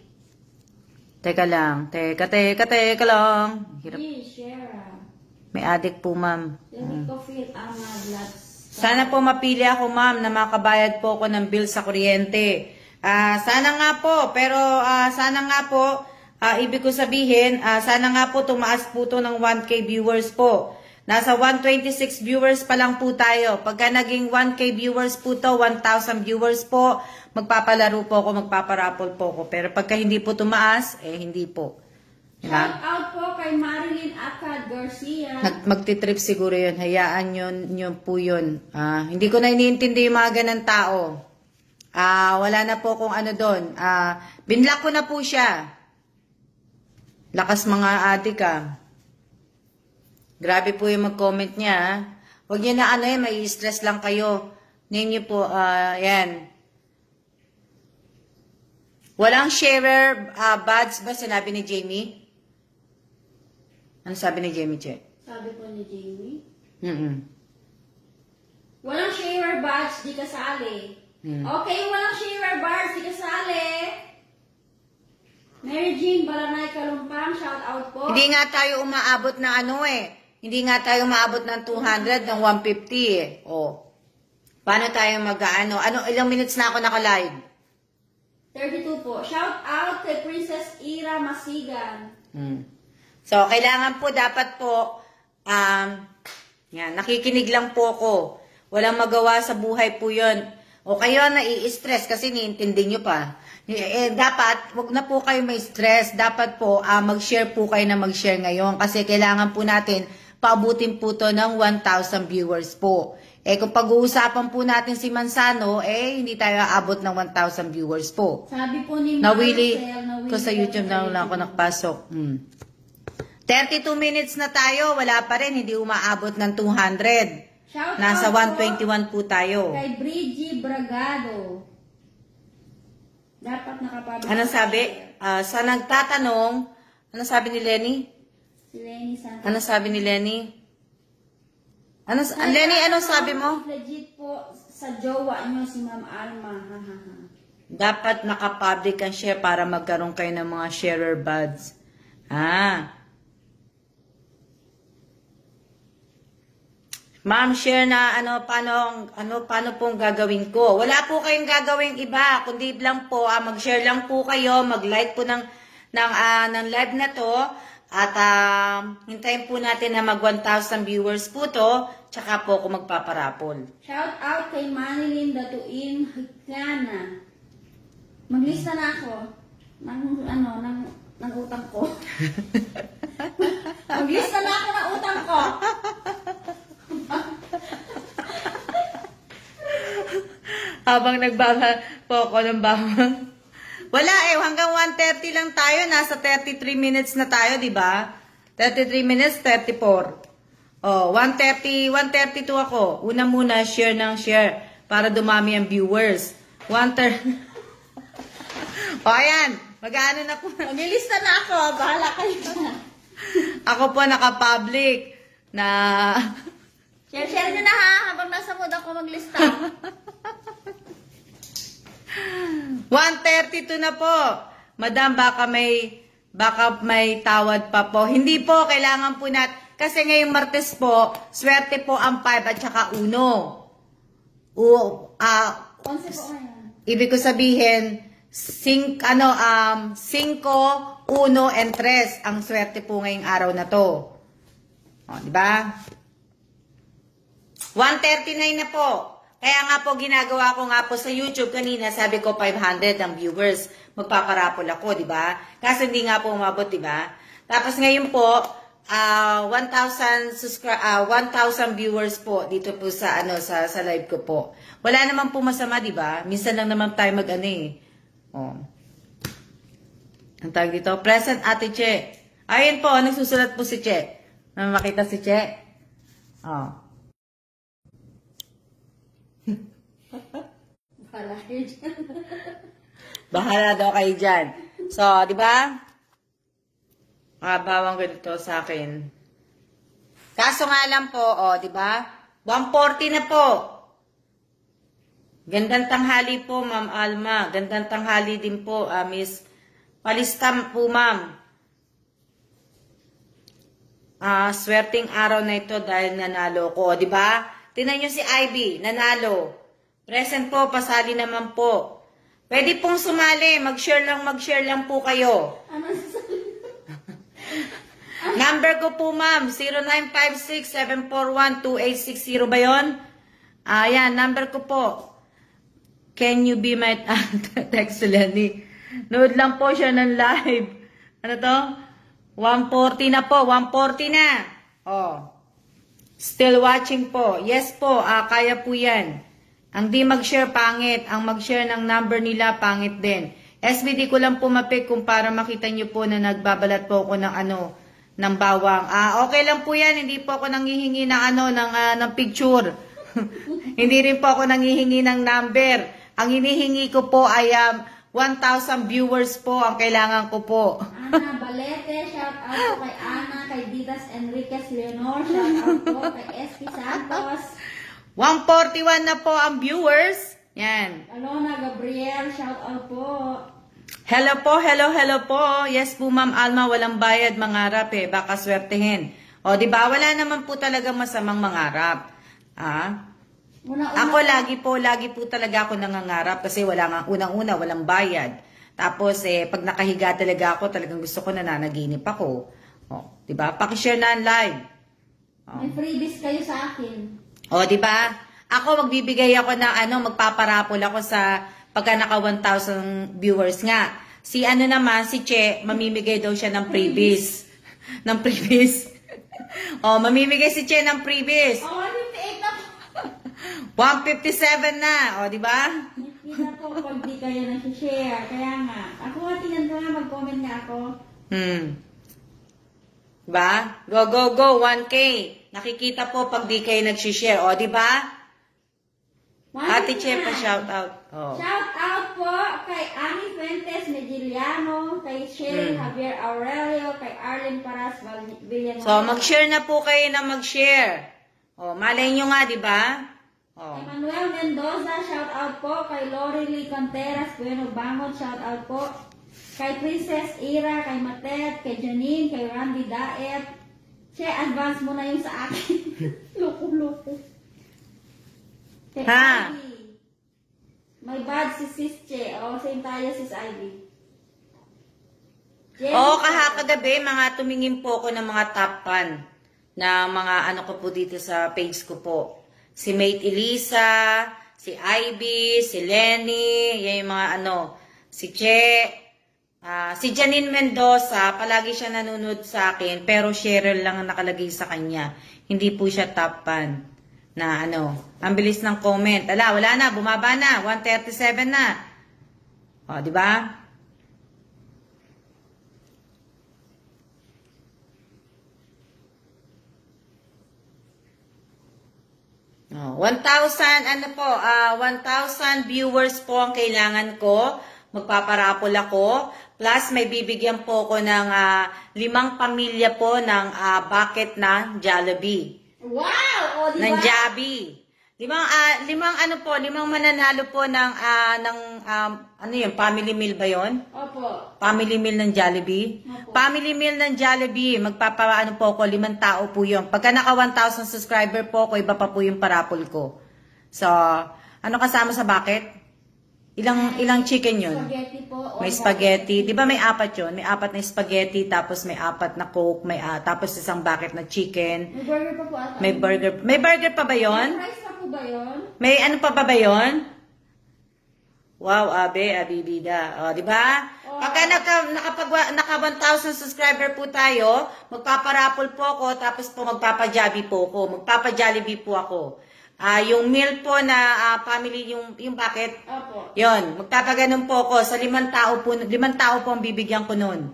Speaker 1: Teka lang. Teka lang. Hirap.
Speaker 2: Share.
Speaker 1: May adik po, ma'am.
Speaker 2: Rico Phil Ahmad Labs.
Speaker 1: Sana po mapili ako, ma'am, na makabayad po ako ng bill sa kuryente. Sana nga po, pero sana nga po, ibig ko sabihin, sana nga po tumaas po to ng 1K viewers po. Nasa 126 viewers pa lang po tayo. Pagka naging 1K viewers po to, 1,000 viewers po, magpapalaro po ako, magpaparapol po ako. Pero pagka hindi po tumaas, hindi po.
Speaker 2: Shout out po kay Marilyn Akad Garcia.
Speaker 1: Magtitrip siguro yun. Hayaan yun po yun. Hindi ko na iniintindi yung mga ganang tao. Wala na po kung ano doon. Binlock ko na po siya. Lakas mga adik Grabe po yung mag-comment niya. Huwag niyo na may stress lang kayo. Name niyo po, yan. Walang sharer badge ba sinabi ni Jamie? Ano sabi ni Jamie, Che?
Speaker 2: Sabi po ni Jamie.
Speaker 1: Walang
Speaker 2: sharer badge, di kasali. Okay, walang sharer badge, di kasali. Mary Jean Baranay Kalumpang, shout out po.
Speaker 1: Hindi nga tayo umaabot ng Hindi nga tayo umaabot ng 200, ng 150 Paano tayo ilang minutes na ako naka-live?
Speaker 2: 32 po. Shout out kay Princess Ira Masigan.
Speaker 1: So, kailangan po, dapat po, nakikinig lang po ako. Walang magawa sa buhay po yun. O kayo nai-stress kasi niintindi nyo pa. Dapat, wag na po kayo may stress. Dapat po, mag-share po kayo na mag-share ngayon. Kasi kailangan po natin, paabutin po to ng 1,000 viewers po. Kung pag-uusapan po natin si Manzano, hindi tayo aabot ng 1,000 viewers po.
Speaker 2: Sabi po ni
Speaker 1: Nawili ko sa YouTube na lang ako nakapasok. 32 minutes na tayo, wala pa rin, hindi umaabot ng 200.
Speaker 2: Shout
Speaker 1: Nasa
Speaker 2: out
Speaker 1: 121 po tayo.
Speaker 2: Kay Bridgie Bragado. Dapat nakapabalik.
Speaker 1: Anong sabi? Sa nagtatanong, ano sabi ni Lenny?
Speaker 2: Si Lenny Santos.
Speaker 1: Ano sabi ni Lenny? Lenny, anong sabi mo?
Speaker 2: Legit po sa jowa nyo si Ma'am Alma.
Speaker 1: Dapat nakapublic ang share para magkaroon kayo ng mga sharer buds. Ma'am, share na paano pong gagawin ko. Wala po kayong gagawin iba, kundi lang po, mag-share lang po kayo, mag-like po ng live na to, at hintayin po natin na mag 1,000 viewers po to, tsaka po ako magpaparapol.
Speaker 2: Shout out kay Manilyn Datuin Hikana. Maglista na ako ng utang ko. Maglista na ako ng utang ko.
Speaker 1: Habang nagbaba po ako ng bawang. Wala hanggang 1:30 lang tayo. Nasa 33 minutes na tayo, di ba? 33 minutes, 34. 1:32 ako. Una muna, share ng share para dumami ang viewers. 1:30. Ayan. Mag-ano na po.
Speaker 2: Maglilista na ako. Bahala kayo na.
Speaker 1: Ako po naka-public na...
Speaker 2: Share nyo na ha, habang nasa mood ako maglista.
Speaker 1: 1:32 na po. Madam, baka may tawad pa po. Hindi po, kailangan po kasi ngayong Martes po, swerte po ang 5 at saka 1.
Speaker 2: Konse po ngayon.
Speaker 1: Ibig ko sabihin, 5, 1, and 3 ang swerte po ngayong araw na to. O, di ba? 139 na po. Kaya nga po, ginagawa ko nga po sa YouTube kanina, sabi ko 500 ang viewers. Magpaparapol ako, di ba? Kasi hindi nga po umabot, di ba? Tapos ngayon po, 1,000 viewers po dito po sa sa live ko po. Wala naman po masama, di ba? Minsan lang naman tayo Oh. Ang tawag dito, present Ate Che. Ayun po, nagsusulat po si Che. Makita si Che? Oh.
Speaker 2: Bahala kayo dyan.
Speaker 1: Bahala daw kayo dyan. So, di ba? Bawang ganito sa akin. Kaso nga lang po, di ba? 140 na po. Gandang tanghali po, Ma'am Alma. Gandang tanghali din po, Miss Palistam po, Ma'am. Swerting araw na ito dahil nanalo ko, di ba? Tingnan nyo si Ivy, nanalo. Present po, pasali naman po. Pwede pong sumali, mag-share lang po kayo.
Speaker 2: Ano sasabihin?
Speaker 1: Number ko po, Ma'am, 0956-741-2860 ba yun? Ayan, number ko po. Can you be my... Text Lenny. Nood lang po siya ng live. Ano to? 140 na po. 140 na. Oh. Still watching po. Yes po. Kaya po yan. Ang di mag-share, pangit. Ang mag-share ng number nila, pangit din. SBD ko lang po mapik kung para makita nyo po na nagbabalat po ako ng ng bawang. Okay lang po yan. Hindi po ako nanghihingi ng ng picture. Hindi rin po ako nanghihingi ng number. Ang hinihingi ko po ay 1,000 viewers po ang kailangan ko po.
Speaker 2: Ana Balete, shout out po kay Ana, kay Didas Enriquez Leonor, shout out po kay SP Santos.
Speaker 1: 141 na po ang viewers. Yan.
Speaker 2: Alona Gabriel, shout out po.
Speaker 1: Hello po, hello po. Yes po, Ma'am Alma, walang bayad mangarap baka swertehin. O, di ba? Wala naman po talaga masamang mangarap. Ako lagi po talaga ako nangangarap kasi unang-una walang bayad. Tapos pag nakahiga talaga ako, talagang gusto ko nananaginip ako. Oh, 'di ba? Paki-share na ang live.
Speaker 2: May freebies kayo sa akin.
Speaker 1: Oh, 'di ba? Ako magbibigay ako ng magpaparapol ako sa pagka naka 1,000 viewers nga. Si naman, si Che, mamimigay daw siya ng freebies. Ng freebies. Oh, mamimigay si Che ng freebies.
Speaker 2: Oh, 158 na po.
Speaker 1: 157 na, di ba?
Speaker 2: Nakita po pag di kayo nag-share. Kaya nga, ako nga tingnan ko nga, mag-comment nga ako.
Speaker 1: Diba? Go, 1K. Nakikita po pag di kayo nag-share, di ba? Ate Che pa shout out.
Speaker 2: Shout out po kay Ami Fuentes Mediliano, kay Sherry Javier Aurelio, kay Arlen Paras Villanueva.
Speaker 1: So, mag-share na po kayo na mag-share. Malay nyo nga, di ba?
Speaker 2: Kay Manuel Mendoza, shout out po. Kay Lori Lee Conteras, Bueno Bangon, shout out po. Kay Princess Ira, kay Matet, kay Janine, kay Randy Daet. Che, advance mo na yung sa akin. Loko. Kay Ivy. May bad si Sis Che. Same tayo, Sis Ivy.
Speaker 1: Kahapagabi, mga tumingin po ako ng mga top 1 na mga ko po dito sa page ko po. Si Mate Elisa, si Ivy, si Lenny, yan yung mga si Che, si Janine Mendoza, palagi siya nanonood sa akin, pero Cheryl lang ang nakalagay sa kanya. Hindi po siya top 1 na ang bilis ng comment. Wala na, bumaba na, 137 na. Di ba? 1,000 viewers po ang kailangan ko. Magpaparapol ako. Plus, may bibigyan po ko ng 5 pamilya po ng bucket na Jollibee.
Speaker 2: Wow!
Speaker 1: Ng Jollibee. 5 mananalo po ng family meal ba yon?
Speaker 2: Opo.
Speaker 1: Family meal ng Jollibee? Opo. Family meal ng Jollibee. Po ko, 5 tao po yun. Pagka naka 1,000 subscriber po ko, iba pa po yung parapol ko. So, kasama sa bucket? Ilang chicken yun?
Speaker 2: Spaghetti po.
Speaker 1: May spaghetti. Di ba may apat yun? May apat na spaghetti, tapos may apat na coke, tapos isang bucket na chicken.
Speaker 2: May burger pa po ata.
Speaker 1: May burger. May burger pa ba yun?
Speaker 2: May fries pa po ba yun?
Speaker 1: May ano pa ba yun? Wow, abibida. O, di ba? Pagka naka 1,000 subscriber po tayo, magpaparapol po ako, tapos po magpapajabi po ako. Magpapajollibee po ako. Yung meal po na family, yung bucket,
Speaker 2: Opo.
Speaker 1: yon, magpapaganon po ako. Sa 5 tao po ang bibigyan ko nun.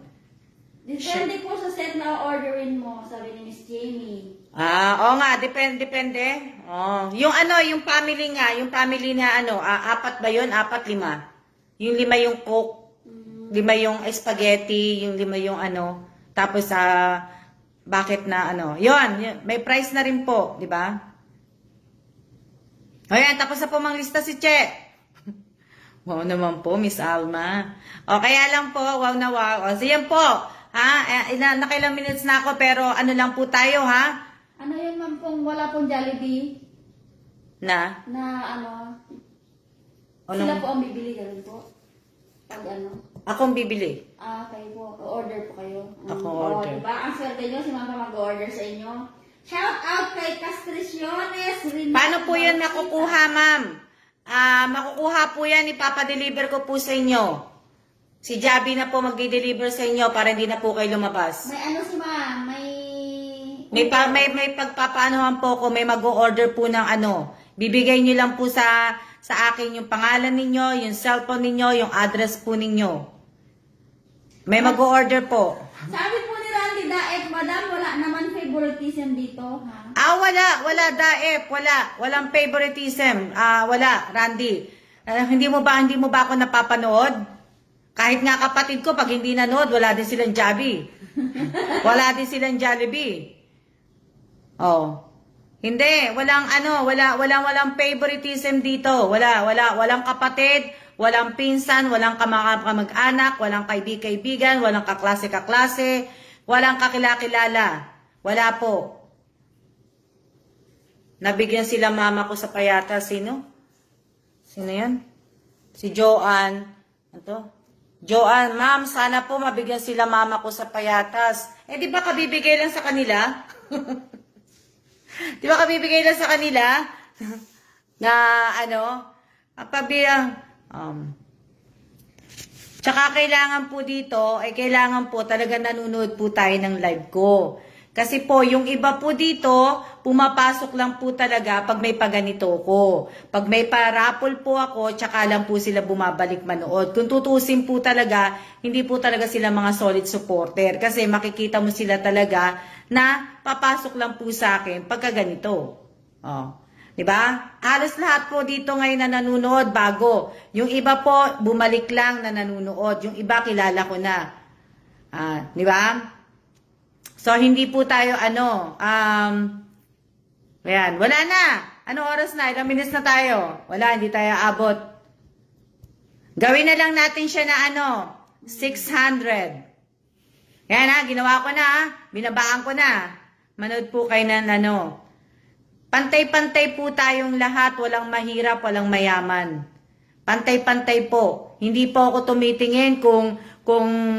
Speaker 2: Depende po sa set na orderin mo, sabi ni Miss Jamie.
Speaker 1: Oo nga, depende. Oh, yung family nga, yung family na 4 ba yun? 4, 5. Yung 5 yung coke, 5 yung spaghetti, yung 5 yung tapos bucket na yun, may price na rin po, di ba? Ayan, tapos na po manglista si Che. Wow naman po, Miss Alma. O, kaya lang po, wow na wow. O, so yan po. Nakailang minutes na ako, pero lang po tayo, ha?
Speaker 2: Ano yun, ma'am, kung wala pong Jollibee?
Speaker 1: Na?
Speaker 2: Sila po ang bibili, ganun po? Pag
Speaker 1: Akong bibili.
Speaker 2: Kayo po. Order po kayo.
Speaker 1: Ako order.
Speaker 2: Diba? Ang swerte nyo, si mama mag-order sa inyo. Shout out kay Castriciones.
Speaker 1: Paano po yan makukuha, ma'am? Makukuha po yan, ipapadeliver ko po sa inyo. Si Javi na po magdi-deliver sa inyo para hindi na po kayo lumabas.
Speaker 2: May si ma'am,
Speaker 1: may pagpapaanohan po ko, may mag-o-order po ng Bibigay niyo lang po sa akin yung pangalan ninyo, yung cellphone ninyo, yung address po ninyo. May mag-o-order po.
Speaker 2: Sabi po ni Randy Daet, madam, wala naman favoritism dito, ha?
Speaker 1: Wala, Daep, walang favoritism. Wala, Randy. Hindi mo ba ako napapanood? Kahit nga kapatid ko, pag hindi nanood, wala din silang Javi. Wala din silang Jollibee. Oh. Hindi, walang favoritism dito. Walang kapatid, walang pinsan, walang kamag-anak, walang kaibigan, walang kaklase-kaklase, walang kakilala. Wala po. Nabigyan sila mama ko sa payata. Sino? Sino yan? Si Joanne. Joanne, ma'am, sana po mabigyan sila mama ko sa payatas. Di ba kabibigay lang sa kanila? Di ba kabibigay lang sa kanila? Na pabiyang, tsaka kailangan po dito, kailangan po talaga nanonood po tayo ng live ko. Kasi po, yung iba po dito, pumapasok lang po talaga pag may paganito ko. Pag may parapol po ako, tsaka lang po sila bumabalik manood. Kung tutusin po talaga, hindi po talaga sila mga solid supporter. Kasi makikita mo sila talaga na papasok lang po sa akin pagka ganito. Diba? Halos lahat po dito ngayon na nanonood bago. Yung iba po, bumalik lang na nanonood. Yung iba, kilala ko na. Diba? So, hindi po tayo, ayan, wala na. Anong oras na? Ilang minutes na tayo? Wala, hindi tayo abot. Gawin na lang natin siya na 600. Yan ginawa ko na, binabaan ko na. Manood po kayo ng Pantay-pantay po tayong lahat, walang mahirap, walang mayaman. Pantay-pantay po. Hindi po ako tumitingin kung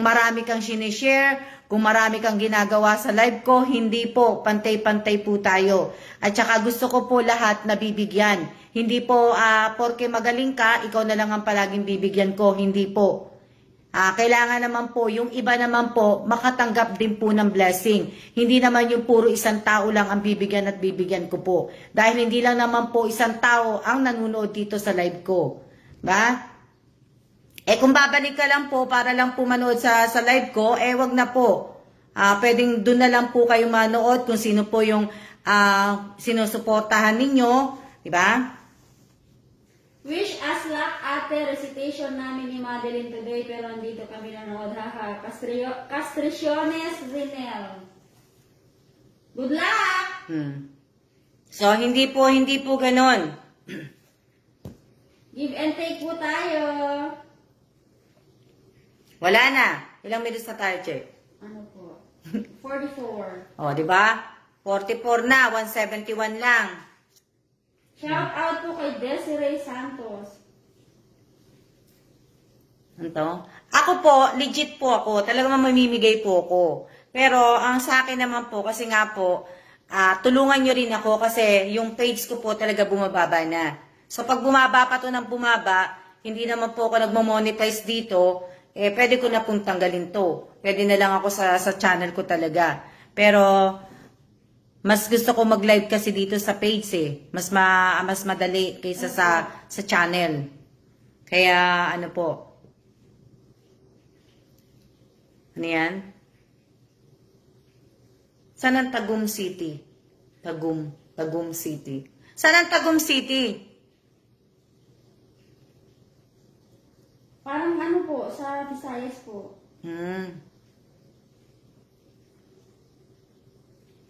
Speaker 1: marami kang sinishare, kung marami kang ginagawa sa live ko, hindi po. Pantay-pantay po tayo. At saka gusto ko po lahat na bibigyan. Hindi po, porke magaling ka, ikaw na lang ang palaging bibigyan ko. Hindi po. Kailangan naman po, yung iba naman po, makatanggap din po ng blessing. Hindi naman yung puro isang tao lang ang bibigyan at bibigyan ko po. Dahil hindi lang naman po isang tao ang nanonood dito sa live ko. Ba? Kung babalik ka lang po para lang po manood sa live ko, wag na po. Pwedeng doon na lang po kayo manood kung sino po yung sinusuportahan ninyo. Diba?
Speaker 2: Wish us luck, ate. Recitation namin ni Madeline today, pero andito kami nanood. Castriciones Rinel. Good luck!
Speaker 1: So, hindi po ganon.
Speaker 2: Give and take po tayo.
Speaker 1: Wala na. Ilang minutes na tayo, Che?
Speaker 2: Ano po? 44.
Speaker 1: Di ba? 44 na, 171 lang.
Speaker 2: Shout out po kay Desiree Santos.
Speaker 1: Ano? Ako po, legit po ako. Talagang mamimigay po ako. Pero ang sa akin naman po, kasi nga po, tulungan nyo rin ako kasi yung page ko po talaga bumababa na. So pag bumaba pa to ng bumaba, hindi naman po ako nagmo-monetize dito, pwede ko na pong tanggalin to. Pwede na lang ako sa channel ko talaga. Pero mas gusto ko mag-live kasi dito sa page mas madali kaysa sa channel. Kaya ano po. Ano yan? Saan ang Tagum City? Tagum City. Saan ang Tagum City?
Speaker 2: Parang ano po, sa Visayas po.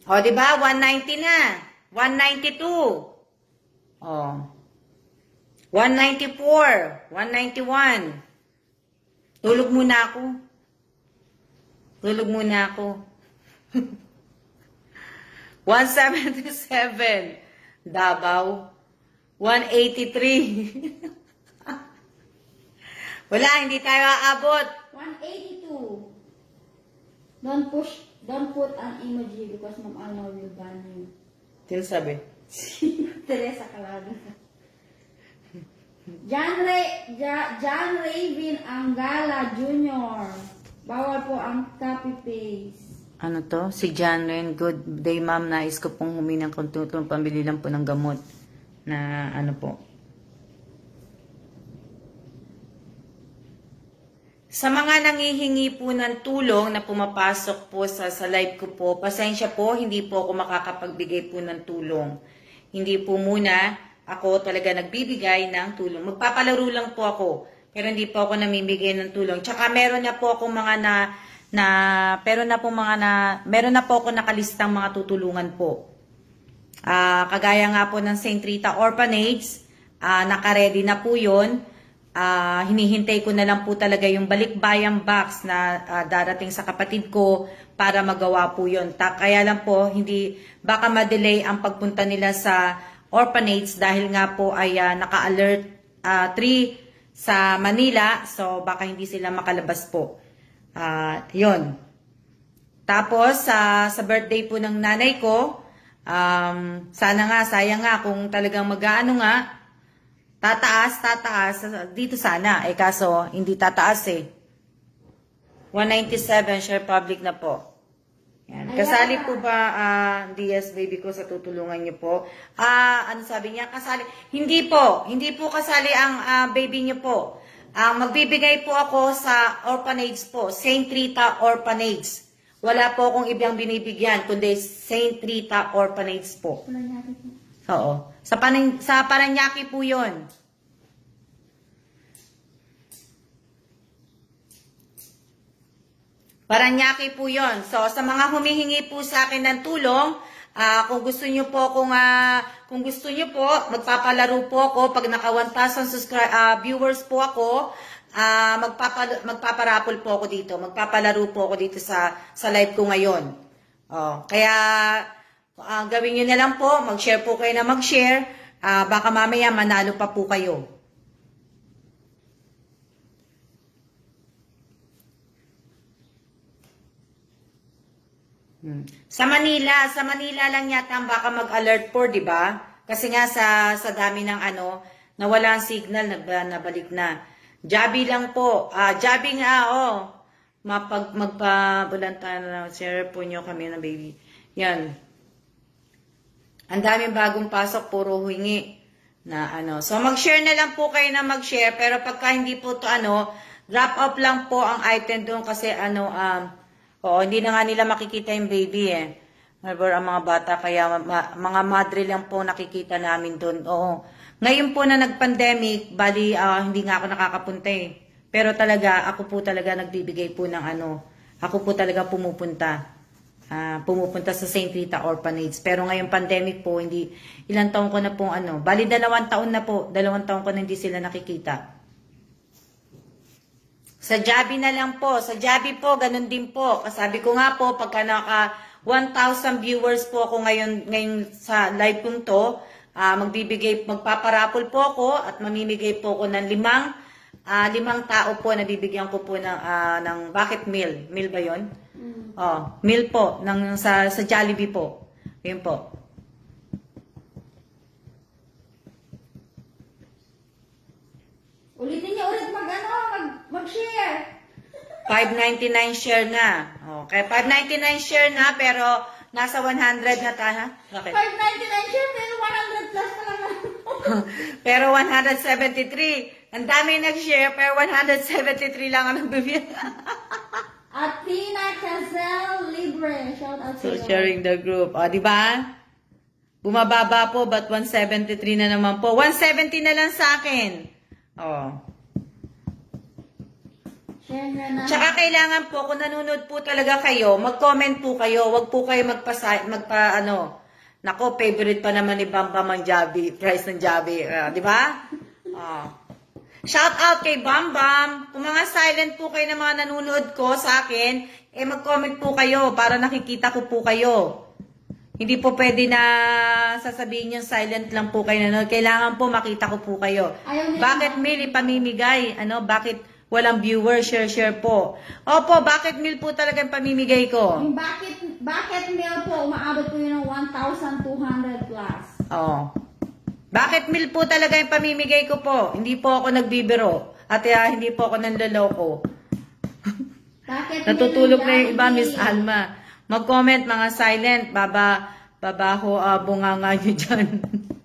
Speaker 1: O, diba? 190 na. 192. O. 194. 191. Tulog muna ako. 177. Davao. 183. Wala, hindi tayo aabot.
Speaker 2: 182. Don't put an emoji because Ma'am Alma will ban you.
Speaker 1: Sino sabi?
Speaker 2: Teresa Calado. John Raven Angala Jr. Bawal po ang copy-paste.
Speaker 1: Ano to? Si John Raven. Good day, ma'am. Nais ko pong huminang kontutong pambili lang po ng gamot. Na ano po. Sa mga nangihingi po ng tulong na pumapasok po sa live ko po, pasensya po, hindi po ako makakapagbigay po ng tulong. Hindi po muna ako talaga nagbibigay ng tulong. Magpapalaro lang po ako, pero hindi po ako namimigay ng tulong. Tsaka meron na po akong mga meron na po ako nakalistang mga tutulungan po. Kagaya nga po ng St. Rita Orphanage, naka-ready na po 'yon. Hinihintay ko na lang po talaga yung balikbayang box na darating sa kapatid ko para magawa po yun. Kaya lang po, baka ma-delay ang pagpunta nila sa orphanage dahil nga po ay naka-alert 3 sa Manila. So, baka hindi sila makalabas po. Yun. Tapos, sa birthday po ng nanay ko, sana nga, sayang nga kung talagang mag-aano nga, tataas, dito sana. Kaso, hindi tataas 197, share public na po. Yan. Kasali po ba, DS baby ko, sa tutulungan niyo po? Ano sabi niya? Kasali? Hindi po kasali ang baby niyo po. Magbibigay po ako sa orphanage po, St. Rita Orphanage. Wala po akong ibang binibigyan, kundi St. Rita Orphanage po. Oo. Sa Paranaque po yun. Paranaque po yun. So, sa mga humihingi po sa akin ng tulong, kung gusto nyo po, magpapalaro po ako. Pag naka 1,000 viewers po ako, magpaparapol po ako dito. Magpapalaro po ako dito sa live ko ngayon. Kaya, gawin nyo na lang po, mag-share po kayo na mag-share, baka mamaya manalo pa po kayo. Sa Manila lang yata ang baka mag-alert po, di ba? Kasi nga sa dami ng nawala ang signal, nabalik na. Jabi lang po. Jabi nga, magpabulantan na, share po nyo kami na baby. Yan. Ang daming bagong pasok, puro huwingi na So, mag-share na lang po kayo na mag-share. Pero pagka hindi po to drop off lang po ang item doon kasi hindi na nga nila makikita yung baby Never ang mga bata, kaya mga madre lang po nakikita namin doon. Oo. Ngayon po na nag-pandemic, bali hindi nga ako nakakapunta Pero talaga, ako po talaga nagbibigay po ng ako po talaga pumupunta sa St. Rita Orphanage. Pero ngayong pandemic po, ilang taon ko na pong bali 2 taon na po, 2 taon ko na hindi sila nakikita. Sa Jabi na lang po, sa Jabi po, ganun din po. Kasabi ko nga po, pagka naka 1,000 viewers po ako ngayon sa live kong to, magpaparapol po ako at mamimigay po ako ng 5 tao po na bibigyan ko po ng bucket meal. Meal ba 'yon? Oh, meal po sa Jollibee po. 'Yun po.
Speaker 2: Ulitin niyo ulit mag-share.
Speaker 1: 599 share na. Okay, 599 share na pero nasa 100 na tayo. Okay.
Speaker 2: 599 share pero 100 plus pa lang.
Speaker 1: Pero 173. Ang dami nag-share pero 173 lang ang nagbibigay.
Speaker 2: Athena Cazel Libre. Shout out
Speaker 1: So,
Speaker 2: to you.
Speaker 1: sharing the group. O, di ba? Bumababa po, but 173 na naman po. 170 na lang sa akin. O.
Speaker 2: Share na.
Speaker 1: Tsaka kailangan po, kung nanonood po talaga kayo, mag-comment po kayo. Huwag po kayo nako, favorite pa naman ni Bambam ang Javi, price ng Javi. Di ba? Shout out kay Bambam. Kung mga silent po kayo ng mga nanonood ko sa akin, mag-comment po kayo para nakikita ko po kayo. Hindi po pwede na sasabihin yung silent lang po kayo nanonood. Kailangan po makita ko po kayo. Bakit Mil ipamimigay? Bakit walang viewer? Share po. Opo, bakit Mil po talaga yung pamimigay ko?
Speaker 2: Yung bakit meal po, umaabot po yun ng 1,200 plus.
Speaker 1: Bakit Mil po talaga yung pamimigay ko po? Hindi po ako nagbibiro. At hindi po ako nanloloko. Natutulog na yung iba, Miss Alma. Mag-comment mga silent. Babaho, bunganga nyo dyan.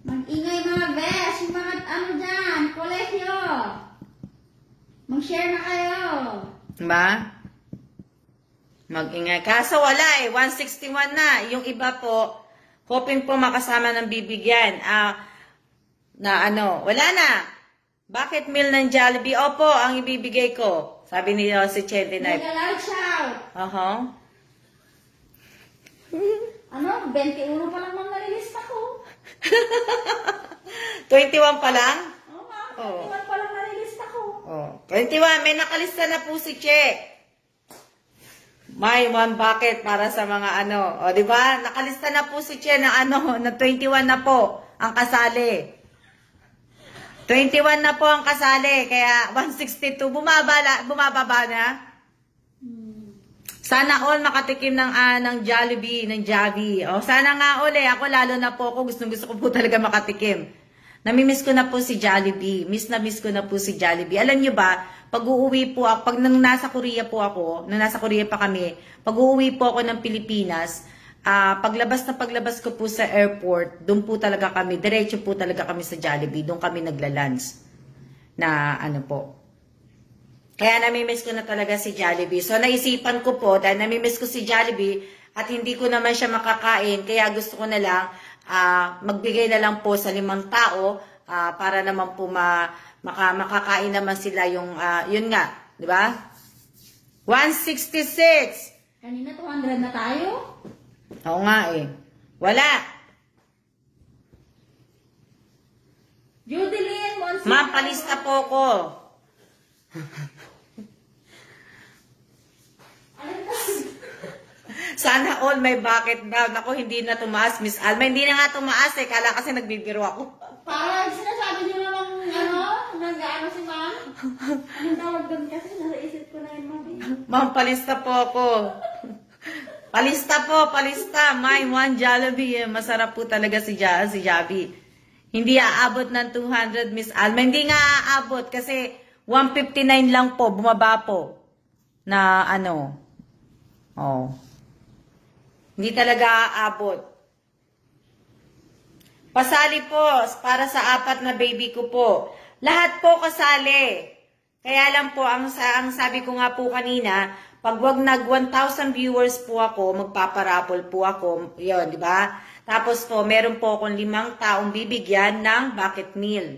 Speaker 2: Mag-ingay mga besh. Yung mga dyan. Kolehiyo. Mag-share na kayo.
Speaker 1: Diba? Mag-ingay. Kaso wala 161 na. Yung iba po, hoping po makasama ng bibigyan. Wala na. Bakit meal ng Jollibee? Opo, ang ibibigay ko. Sabi ni si Chetty Knife.
Speaker 2: Nag-allow shout. 21 pa lang mang nalilista ko.
Speaker 1: 21 pa lang?
Speaker 2: Oo, 21 pa lang nalilista ko.
Speaker 1: 21. May nakalista na po si Che. May 1 bucket para sa mga di ba? Nakalista na po si Che na na 21 na po ang kasali. 21 na po ang kasali, kaya 162 bumababa na. Sana all makatikim ng Jollibee, ng Javi. Sana nga all ako lalo na po ako gusto ko po talaga makatikim. Namimiss ko na po si Jollibee. Miss ko na po si Jollibee. Alam niyo ba, pag uuwi po ako, pag nasa Korea po ako, nung nasa Korea pa kami, pag uuwi po ako ng Pilipinas, paglabas ko po sa airport, doon po talaga kami, diretso po talaga kami sa Jollibee, doon kami nagla-lunch na po. Kaya namimiss ko na talaga si Jollibee. So naisipan ko po, dahil namimiss ko si Jollibee at hindi ko naman siya makakain, kaya gusto ko na lang magbigay na lang po sa 5 tao para naman po makakain naman sila yung, yun nga, di ba? 166!
Speaker 2: Kanina 200 na tayo?
Speaker 1: Oo nga Wala.
Speaker 2: Judeline,
Speaker 1: Ma'am, palista po ko. Sana all may bucket daw. Naku, hindi na tumaas, Miss Alma. Hindi na nga tumaas Kala kasi nagbibiro ako.
Speaker 2: Parang sinasabi niyo namang nag-ano si ma'am? Anong tawag doon kasi? Nasa isip ko na yun, ma'am.
Speaker 1: Ma'am, palista po ako. Palista. May 1 Jollibee. Masarap po talaga si Javi. Hindi aabot ng 200, Miss Alma. Hindi nga aabot kasi 159 lang po. Bumaba po. Na Hindi talaga aabot. Pasali po para sa 4 na baby ko po. Lahat po kasali. Kaya lang po, ang sabi ko nga po kanina, pag wag nag 1,000 viewers po ako, magpaparapol po ako. Yun, di ba? Tapos po, meron po akong 5 taong bibigyan ng bucket meal.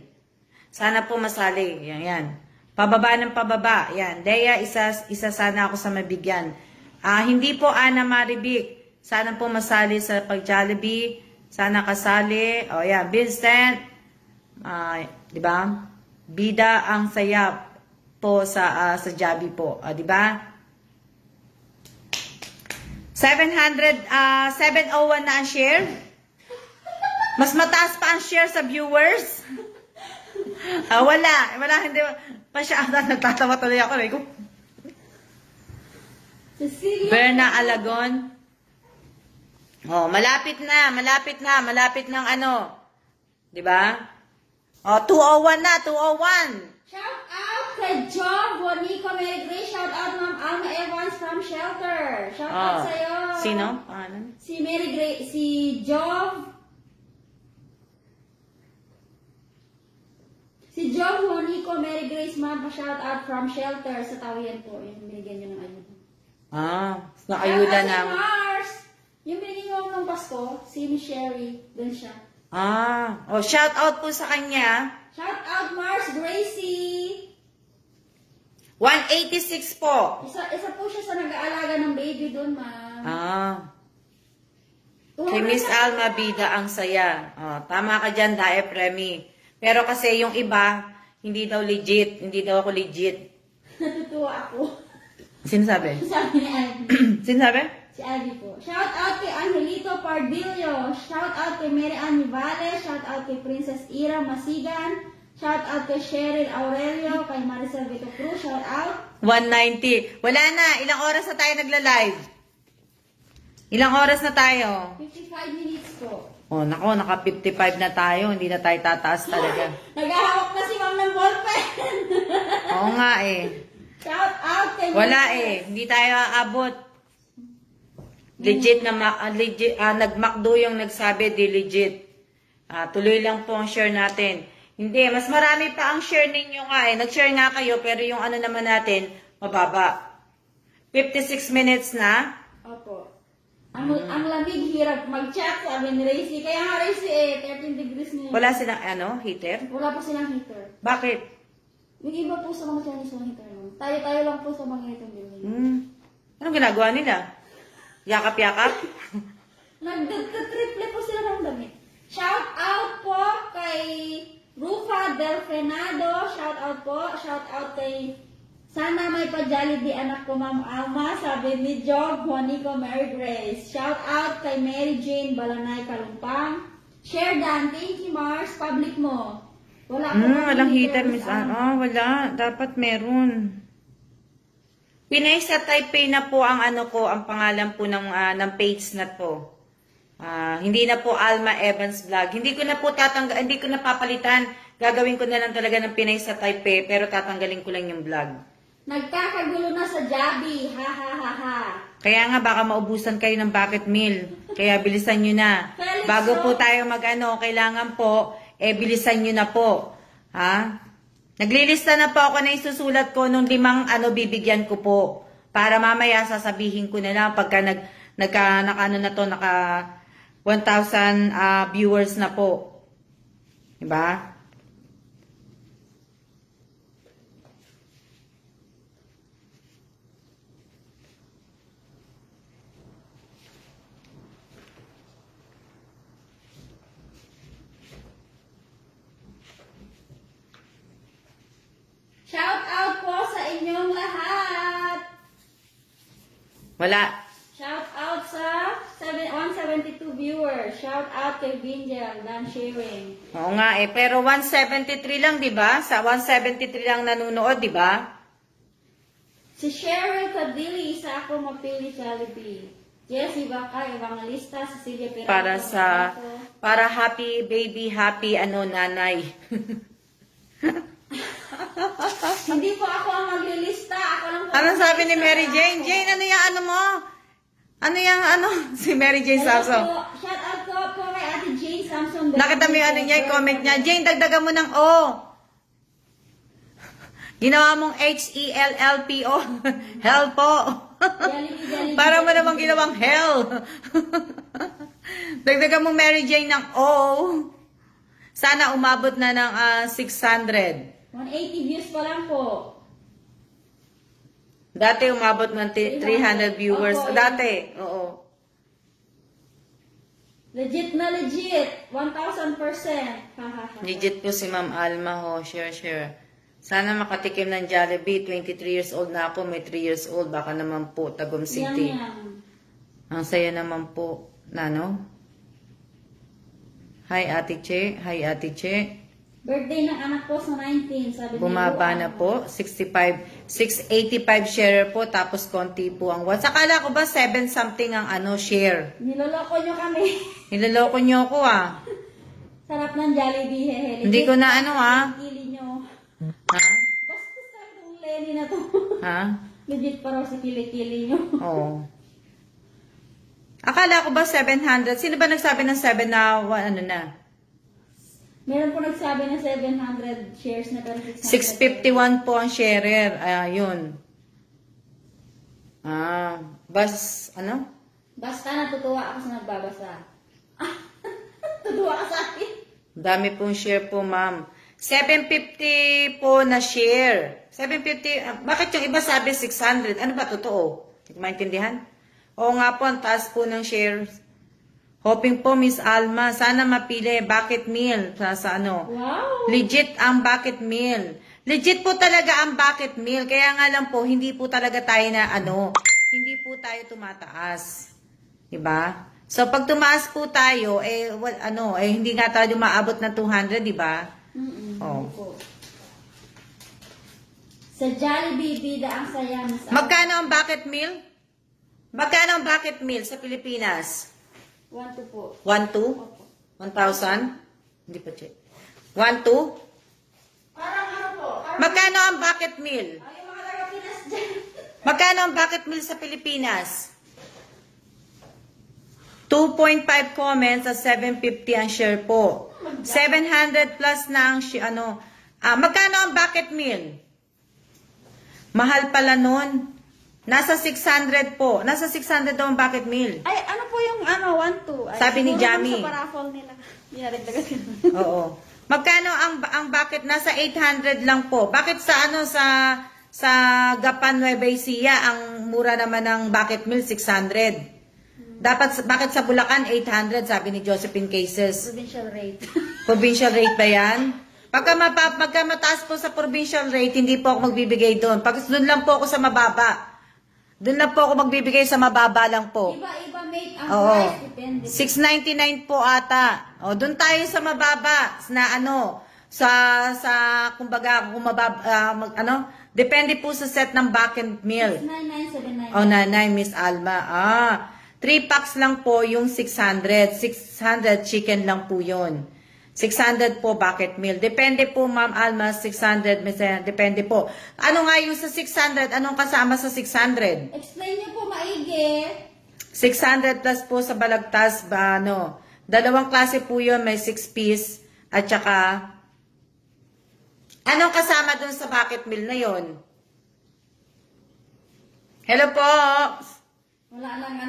Speaker 1: Sana po masali. Yan. Pababa ng pababa. Yan. Dea, isa sana ako sa mabigyan. Hindi po Ana Maribik. Sana po masali sa pag-Jollibee. Sana kasali. Yan. Vincent. Di ba? Bida ang saya po sa Jollibee po. Di ba? 701 na ang share. Mas mataas pa ang share sa viewers. Wala. Wala, hindi. Pa-shout out. Nagtatawa tuloy ako. Like,
Speaker 2: Cecilia.
Speaker 1: Berna Alagon. Oh, malapit na. Malapit ng ano. Diba? Oh, 201 na. 201.
Speaker 2: Shout out kay Job, Juanico, Mary Grace. Shout out Ma'am Alma Evans from Shelter. Shout out sa'yo.
Speaker 1: Sino? Pangalan?
Speaker 2: Si Mary Grace, si Job. Si Job, Juanico, Mary Grace, Ma'am, shout out from Shelter sa Tawian po. Yung binigyan niyo ng ayuda.
Speaker 1: Nakayuda
Speaker 2: Si
Speaker 1: ng...
Speaker 2: Mars. Yung binigyan ko ng Pasko, si Miss Sherry. Doon siya.
Speaker 1: Shout out po sa kanya.
Speaker 2: Shout out Mars Gracie.
Speaker 1: 186 po.
Speaker 2: Isa po siya sa nag-aalaga ng baby doon, ma'am.
Speaker 1: Kay Miss Alma Bida ang saya. Tama ka dyan, Dae Premi. Pero kasi yung iba, hindi daw legit. Hindi daw ako legit.
Speaker 2: Natutuwa ako.
Speaker 1: Sino sabi?
Speaker 2: Sabi ni Ivy.
Speaker 1: Sino sabi?
Speaker 2: Si Ivy po. Shout out kay Angelito Pardillo. Shout out kay Mary Ann Nivales. Shout out kay Princess Ira Masigan. Shout out kay Cheryl Aurelio. Kay Maricel Vito Cruz. Shout out.
Speaker 1: 190. Wala na. Ilang oras na tayo nagla-live? Ilang oras na tayo?
Speaker 2: 55 minutes po.
Speaker 1: Nako, naka 55 na tayo. Hindi na tayo tataas talaga.
Speaker 2: Naghahawak na si Ma'am ng ballpen.
Speaker 1: Oo nga eh.
Speaker 2: Shout out kay
Speaker 1: Wala hindi tayo aabot. Legit na nag-McDo yung nagsabi, di legit. Tuloy lang po ang share natin. Hindi, mas marami pa ang share ninyo nga eh. Nag-share nga kayo, pero yung ano naman natin, mababa. 56 minutes na.
Speaker 2: Opo. Ang lamig, hirap mag-chat, sabi ni Racy. Kaya nga Racy 13 degrees na yun.
Speaker 1: Wala silang heater?
Speaker 2: Wala pa silang heater.
Speaker 1: Bakit?
Speaker 2: Yung iba po sa mga Chinese walang heater. No? Tayo lang po sa mga itong building.
Speaker 1: Anong ginagawa nila? Yakap-yakap?
Speaker 2: Nagtriple po sila ng damit. Shout out po kay Rufa Del Frenado. Shout out po. Shout out kay sana may pa-Jollibee anak ko, Ma'am Alma. Sabi ni Job, Juanico, Mary Grace. Shout out kay Mary Jane Balanay Kalumpang. Share Dan. Thank you, Mars. Public mo. Wala po.
Speaker 1: Walang heater, Miss Anne. Wala. Dapat meron. Pinay sa Taipei na po ang ang pangalan po ng page na to. Hindi na po Alma Evans Vlog. Hindi ko na papalitan. Gagawin ko na lang talaga ng Pinay sa Taipei, pero tatanggalin ko lang yung vlog.
Speaker 2: Nagkakagulo na sa Jabi. Ha ha ha ha.
Speaker 1: Kaya nga baka maubusan kayo ng bucket meal. Kaya bilisan nyo na. Bago po tayo kailangan po, bilisan nyo na po. Naglilista na po ako na isusulat ko nung 5 bibigyan ko po. Para mamaya sasabihin ko na lang pagka naka 1,000 viewers na po. Diba?
Speaker 2: Shout out po sa inyong lahat.
Speaker 1: Wala.
Speaker 2: Shout out sa 172 viewers. Shout out kay Vinjel, Dan Sharing.
Speaker 1: Oo nga pero 173 lang, di ba? Sa 173 lang nanonood, di ba?
Speaker 2: Si Cheryl Cadili sa Ako Mapili Jollibee. Jessie Baka, Evangelista, Cecilia Pirato.
Speaker 1: Para happy baby, happy nanay.
Speaker 2: Hindi po ako ang maglilista. Ako lang po.
Speaker 1: Ano sabi ni Mary Jane? Jane, ano yung mo? Ano yung si Mary Jane Samson?
Speaker 2: Shout out po kay Ate Jane Samson.
Speaker 1: Nakita mo yung niya, yung comment niya. Jane, dagdagan mo ng O. Ginawa mong H-E-L-L-P-O. Hell po. Para mo namang ginawang hell. Dagdagan mong Mary Jane ng O. Sana umabot na ng 600.
Speaker 2: 180 views pa lang po.
Speaker 1: Dati umabot ng 300 viewers.
Speaker 2: Opo,
Speaker 1: Dati, oo.
Speaker 2: Legit na legit. 1,000%.
Speaker 1: Legit po si Ma'am Alma ho. Share. Sana makatikim ng Jollibee. 23 years old na ako. May 3 years old. Baka naman po, Tagum City. Ang saya naman po. Nano? Hi, Ate Che.
Speaker 2: Birthday ng anak ko sa 19, sabi ni
Speaker 1: Bumaba na po. 685 share po. Tapos konti po ang watts. Akala ko ba 7 something ang share?
Speaker 2: Niloloko nyo kami.
Speaker 1: Niloloko nyo ako
Speaker 2: Sarap ng Jollibee, hehe.
Speaker 1: Hindi ko na
Speaker 2: Kili nyo.
Speaker 1: Ha?
Speaker 2: Basta sa itong Lenny na to.
Speaker 1: Ha?
Speaker 2: Legit pa raw sa kili-kili nyo.
Speaker 1: Oo. Akala ko ba 700? Sino ba nagsabi ng 7 na na?
Speaker 2: Meron po nagsabi na 700 shares na pero
Speaker 1: 651 po ang sharer. Ayun.
Speaker 2: Basta natutuwa ako sa nagbabasa. Tutuwa ka sa akin.
Speaker 1: Dami pong share po, ma'am. 750 po na share. 750. Bakit yung iba sabi 600? Ano ba totoo? Hindi ko maintindihan. Oo nga po, ang taas po ng shares. Hoping po, Miss Alma, sana mapili bucket meal sa
Speaker 2: Wow!
Speaker 1: Legit ang bucket meal. Legit po talaga ang bucket meal. Kaya nga lang po, hindi po talaga tayo na hindi po tayo tumataas. Diba? So, pag tumaas po tayo, hindi nga tayo maabot ng 200, diba? Oh.
Speaker 2: Sa Jollibee, bida ang saya, Miss Alma.
Speaker 1: Magkano ang bucket meal? Magkano ang bucket meal sa Pilipinas?
Speaker 2: 1-2 po.
Speaker 1: 1,2? 1,000? Hindi pa check. 1,2?
Speaker 2: Parang po?
Speaker 1: Magkano ang bucket meal?
Speaker 2: Ay, mga taga-Pinas dyan.
Speaker 1: Magkano ang bucket meal sa Pilipinas? 2.5 comments at 750 ang share po. 700 plus na ang magkano ang bucket meal? Mahal pala nun. Nasa 600 po. Nasa 600 daw ang bucket meal.
Speaker 2: Ay, ano po yung 1-2?
Speaker 1: Sabi ni Jamie.
Speaker 2: Sa paraffol nila.
Speaker 1: Oo. Magkano ang bucket? Nasa 800 lang po. Bakit sa Gapan Nueva Ecija ang mura naman ng bucket meal 600? Bakit sa Bulacan 800 sabi ni Josephine Cases?
Speaker 2: Provincial rate.
Speaker 1: Provincial rate ba 'yan? Pagka mataas po sa provincial rate, hindi po ako magbibigay doon. Pag doon lang po ako sa mababa. Doon lang po ako magbibigay sa mababa lang po.
Speaker 2: Iba-iba make ang price, depende.
Speaker 1: 699 po ata. O, doon tayo sa mababa na kumbaga, kung depende po sa set ng bucket meal.
Speaker 2: 69979.
Speaker 1: O, nanay, Miss Alma. 3 packs lang po yung 600. 600 chicken lang po yun. 600 po bucket meal. Depende po, Ma'am Alma, 600, depende po. Ano nga yung sa 600? Anong kasama sa 600?
Speaker 2: Explain niyo po maigi.
Speaker 1: 600 plus po sa balagtas, dalawang klase po yun, may 6 piece, at saka, anong kasama dun sa bucket meal na yun? Hello po!
Speaker 2: Wala lang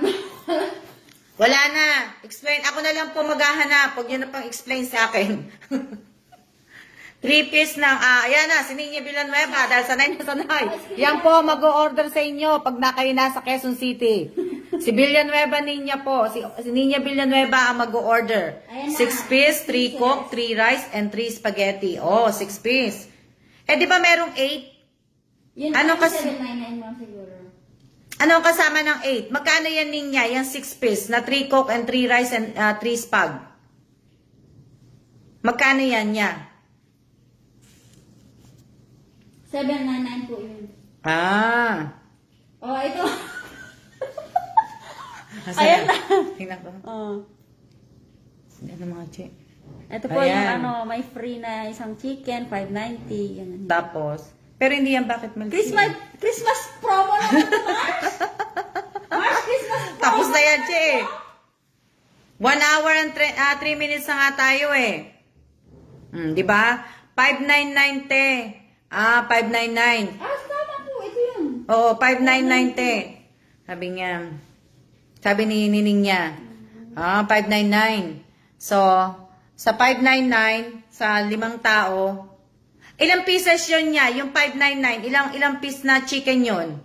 Speaker 1: Wala na. Explain. Ako na lang po maghahanap. Huwag nyo na pang explain sa akin. 3 piece ng, ayan na, si Niña Villanueva, dahil sanay na sanay. Yan po, mag-o-order sa inyo pag kayo nasa Quezon City. Si Villanueva Niña po, si Niña Villanueva ang mag-o-order. 6 piece, 3 coke, 3 rice, and 3 spaghetti. 6 piece. Di ba merong 8?
Speaker 2: Yun
Speaker 1: Ano kasi?
Speaker 2: 799 mo siguro.
Speaker 1: Ano kasama ng 8? Magkano yan niya? Yan 6 piece na 3 coke and 3 rice and 3 spag. Magkano yan niya?
Speaker 2: 799 po yun. Ito. Ayan na.
Speaker 1: Tingnan ko. Ano mga che?
Speaker 2: Ito po yung may free na isang chicken, 590. Yan.
Speaker 1: Tapos, pero hindi yan bucket meal.
Speaker 2: Christmas promo na ito, Mars! Mars, Christmas promo!
Speaker 1: Tapos na yan, Che. 1 hour and 3 minutes na nga tayo di ba? 599 te. 599.
Speaker 2: Tama po. Ito yun.
Speaker 1: Oo, 599 te. Sabi ni Nining niya. 599. So, sa 599, sa 5 tao, ilang pieces yun niya? Yung 599, ilang piece na chicken yun?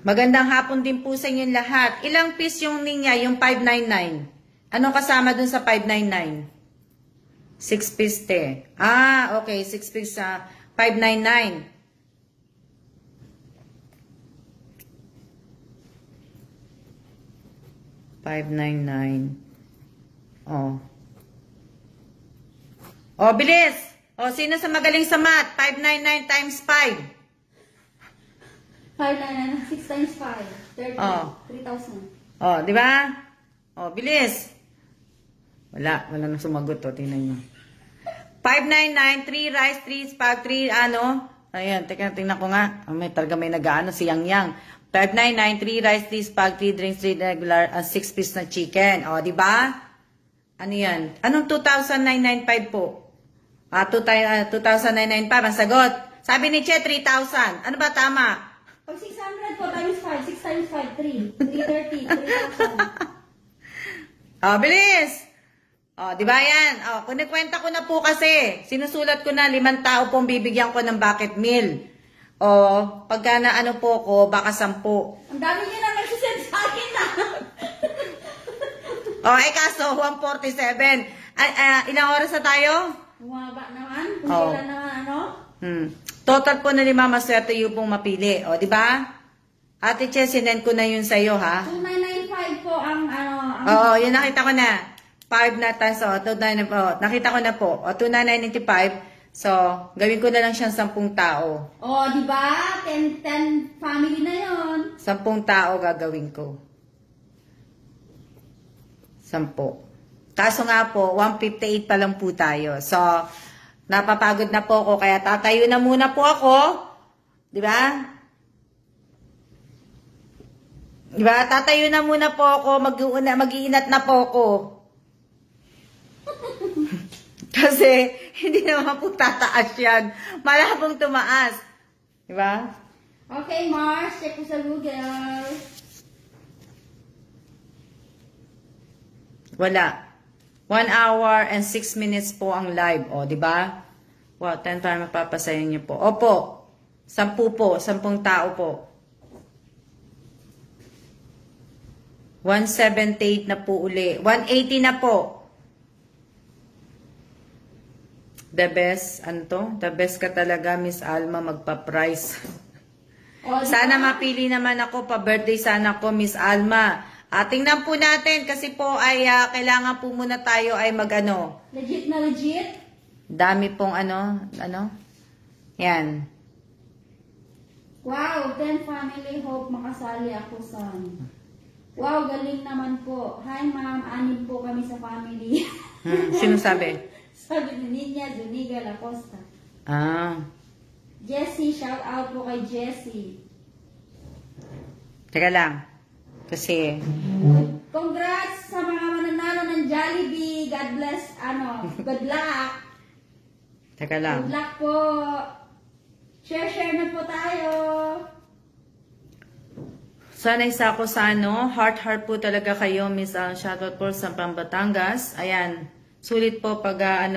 Speaker 1: Magandang hapon din po sa inyong lahat. Ilang piece yung niya, yung 599? Anong kasama dun sa 599? 6 piece te. Okay. 6 piece sa 599. 599. Oh. Oh, bilis! Oh, sino sa magaling sa math? 599 times 5.
Speaker 2: 599, 6 times 5. 30.
Speaker 1: Oh.
Speaker 2: 3,000.
Speaker 1: Oh, di ba? Oh, bilis. Wala nang sumagot to, tingnan niyo. 599, 3 rice, 3 spag, 3 ano? Ayan, tingnan ko nga. Oh, may nag-ano, si Yang Yang. 599, 3 rice, 3 spag, 3 drinks, 3 regular, 6 piece na chicken. O, di ba? Ano yan? Anong 2,995 po? 2,995 ang sagot. Sabi ni Che, 3,000. Ano ba tama?
Speaker 2: Pag 600 po times 5, 6 times 5, 3. 330, 3,000.
Speaker 1: O, bilis! O, di ba yan? O, kunikwenta ko na po kasi. Sinusulat ko na 5 tao pong bibigyan ko ng bucket meal. O, pagka na ano po ko, baka 10.
Speaker 2: Ang dami niyo na nagsisend sa akin na.
Speaker 1: O, kaso, 147. Ilang oras na tayo?
Speaker 2: Bumaba naman. Kung kailan naman ano?
Speaker 1: Total po na 5, maswerte yung pong mapili. O, di ba? Ate Che, sinend ko na yun sa'yo, ha?
Speaker 2: 2,995 po ang ano.
Speaker 1: Oo, yun nakita ko na. 5 na tayo. So, 2,995. Oh, nakita ko na po. O, 2,995. So, gawin ko na lang siyang 10 tao.
Speaker 2: Oh, di ba? 10 family na yon.
Speaker 1: 10 tao gagawin ko. 10. Kaso nga po, 158 pa lang po tayo. So, napapagod na po ako, kaya tatayo na muna po ako. Di ba? Di ba? Tatayo na muna po ako, mag-iinat na po ako. Kasi, hindi naman po tataas yan. Malabong tumaas. Di ba?
Speaker 2: Okay, Mars, check ko sa Google.
Speaker 1: Wala. 1 hour and 6 minutes po ang live. O, di ba? Wow, 10 para mapapasayan niyo po. Opo. 10 po. 10 tao po. 178 na po uli. 180 na po. The best, ano to? The best ka talaga, Miss Alma, magpa-price.
Speaker 2: Oh,
Speaker 1: Sana mapili naman ako, pa-birthday sana ako, Miss Alma. Tingnan po natin, kasi po ay kailangan po muna tayo ay mag-ano.
Speaker 2: Legit na legit?
Speaker 1: Dami pong ano. Yan.
Speaker 2: Wow, 10 family, hope makasali ako sa... Wow, galing naman po. Hi ma'am, 6 po kami sa family.
Speaker 1: Sino sabi?
Speaker 2: Sabi ni Ninya Zuniga Lacosta. Jessie, shout out po kay Jessie.
Speaker 1: Teka lang. Kasi...
Speaker 2: Congrats sa mga mananalo ng Jollibee. God bless, good luck.
Speaker 1: Teka lang.
Speaker 2: Good luck po. Share na po tayo.
Speaker 1: Sana isa ako sa heart po talaga kayo, Miss shoutout po sa Batangas. Ayan, sulit po pag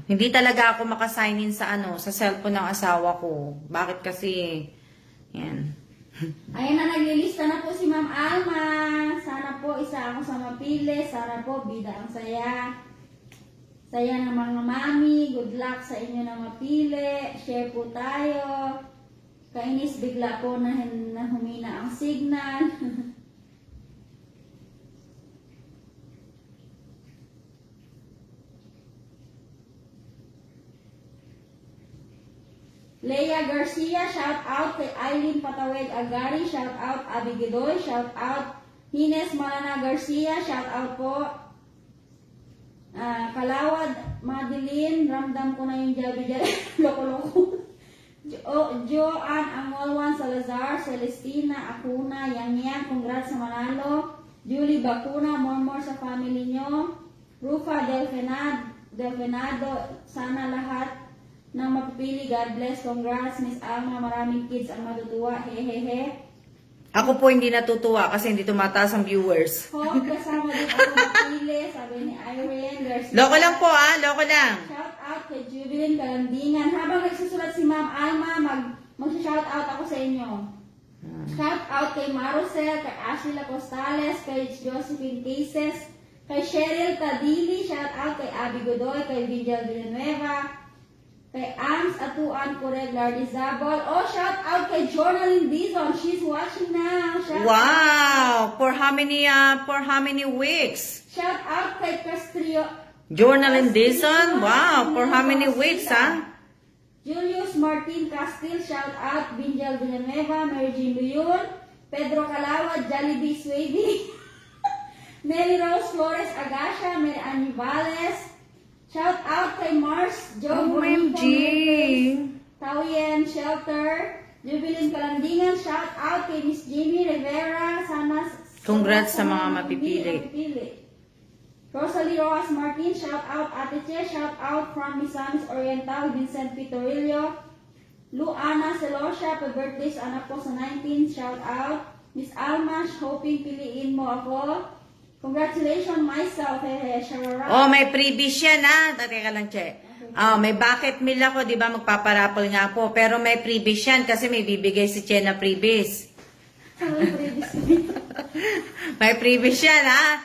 Speaker 1: hindi talaga ako makasign in sa sa cellphone ng asawa ko. Bakit kasi, yan.
Speaker 2: Ayan na, naglilista na po si Ma'am Alma. Sana po isa ako sa mapili. Sana po bida ang saya. Saya ng mga mami. Good luck sa inyo na mapili. Share po tayo. Kainis bigla po na humina ang signal. Leia Garcia, shout out kay Eileen Pataweg Agari, shout out Abi Gidoy, shout out Hines Malana Garcia, shout out po. Kalawad Madeline, ramdam ko na yung jabi-jabi, loko-loko. Joanne Angolwan Salazar, Celestina Acuna, Yang, congrats sa manalo. Julie Bacuna, more sa family nyo. Rufa Delfenado, sana lahat ng mapipili. God bless, congrats. Miss Alma, maraming kids ang matutuwa. Hehehe. Ako po hindi natutuwa kasi hindi tumataas ang viewers. Hope kasama din ako mapili, sabi ni Irene Garcia. Loko lang po loko lang. Shout out kay Jubilin Kalandingan. Habang nagsusulat si Ma'am Alma, mag-shout out ako sa inyo. Shout out kay Maricel, kay Ashley Costales, kay Josephine Cases, kay Cheryl Tadili, shout out kay Abby Godoy, kay Vigil Villanueva, Kay Ams Atuan Correglar Dizabal. Oh, shout out kay Journalyn Dizon. She's watching now. Shout
Speaker 1: Wow! For how many weeks?
Speaker 2: Shout out kay Castrillo.
Speaker 1: Journalyn Dizon? Wow! For how many weeks, ha?
Speaker 2: Julius Martin Castil, shout out. Binjal Villanueva, Mary Jean Luyon, Pedro Calawad, Jollibee Swady, Nelly Rose Flores Agasha, Mary Annie Valles, shout out kay Mars, Joe
Speaker 1: OMG!
Speaker 2: Tawian Shelter, Jubilin Kalandingan, shout out kay Miss Jamie Rivera, sana
Speaker 1: Congrats sa mga mapipili.
Speaker 2: Rosalie Rojas Martin, shout out. Ate Che, shout out from Misamis Oriental, Vincent Pitorillo. Luana Celoscia, pa birthday sa anak ko sa 19, shout out. Miss Almash, hoping piliin mo ako. Congratulations myself, Sharara.
Speaker 1: Oh, may freebies yan, ha? Teka lang, Che. Oh, may bucket meal ako, di ba? Magpaparapol nga ako. Pero may freebies yan kasi may bibigay si Che na freebies. May freebies yan, ha?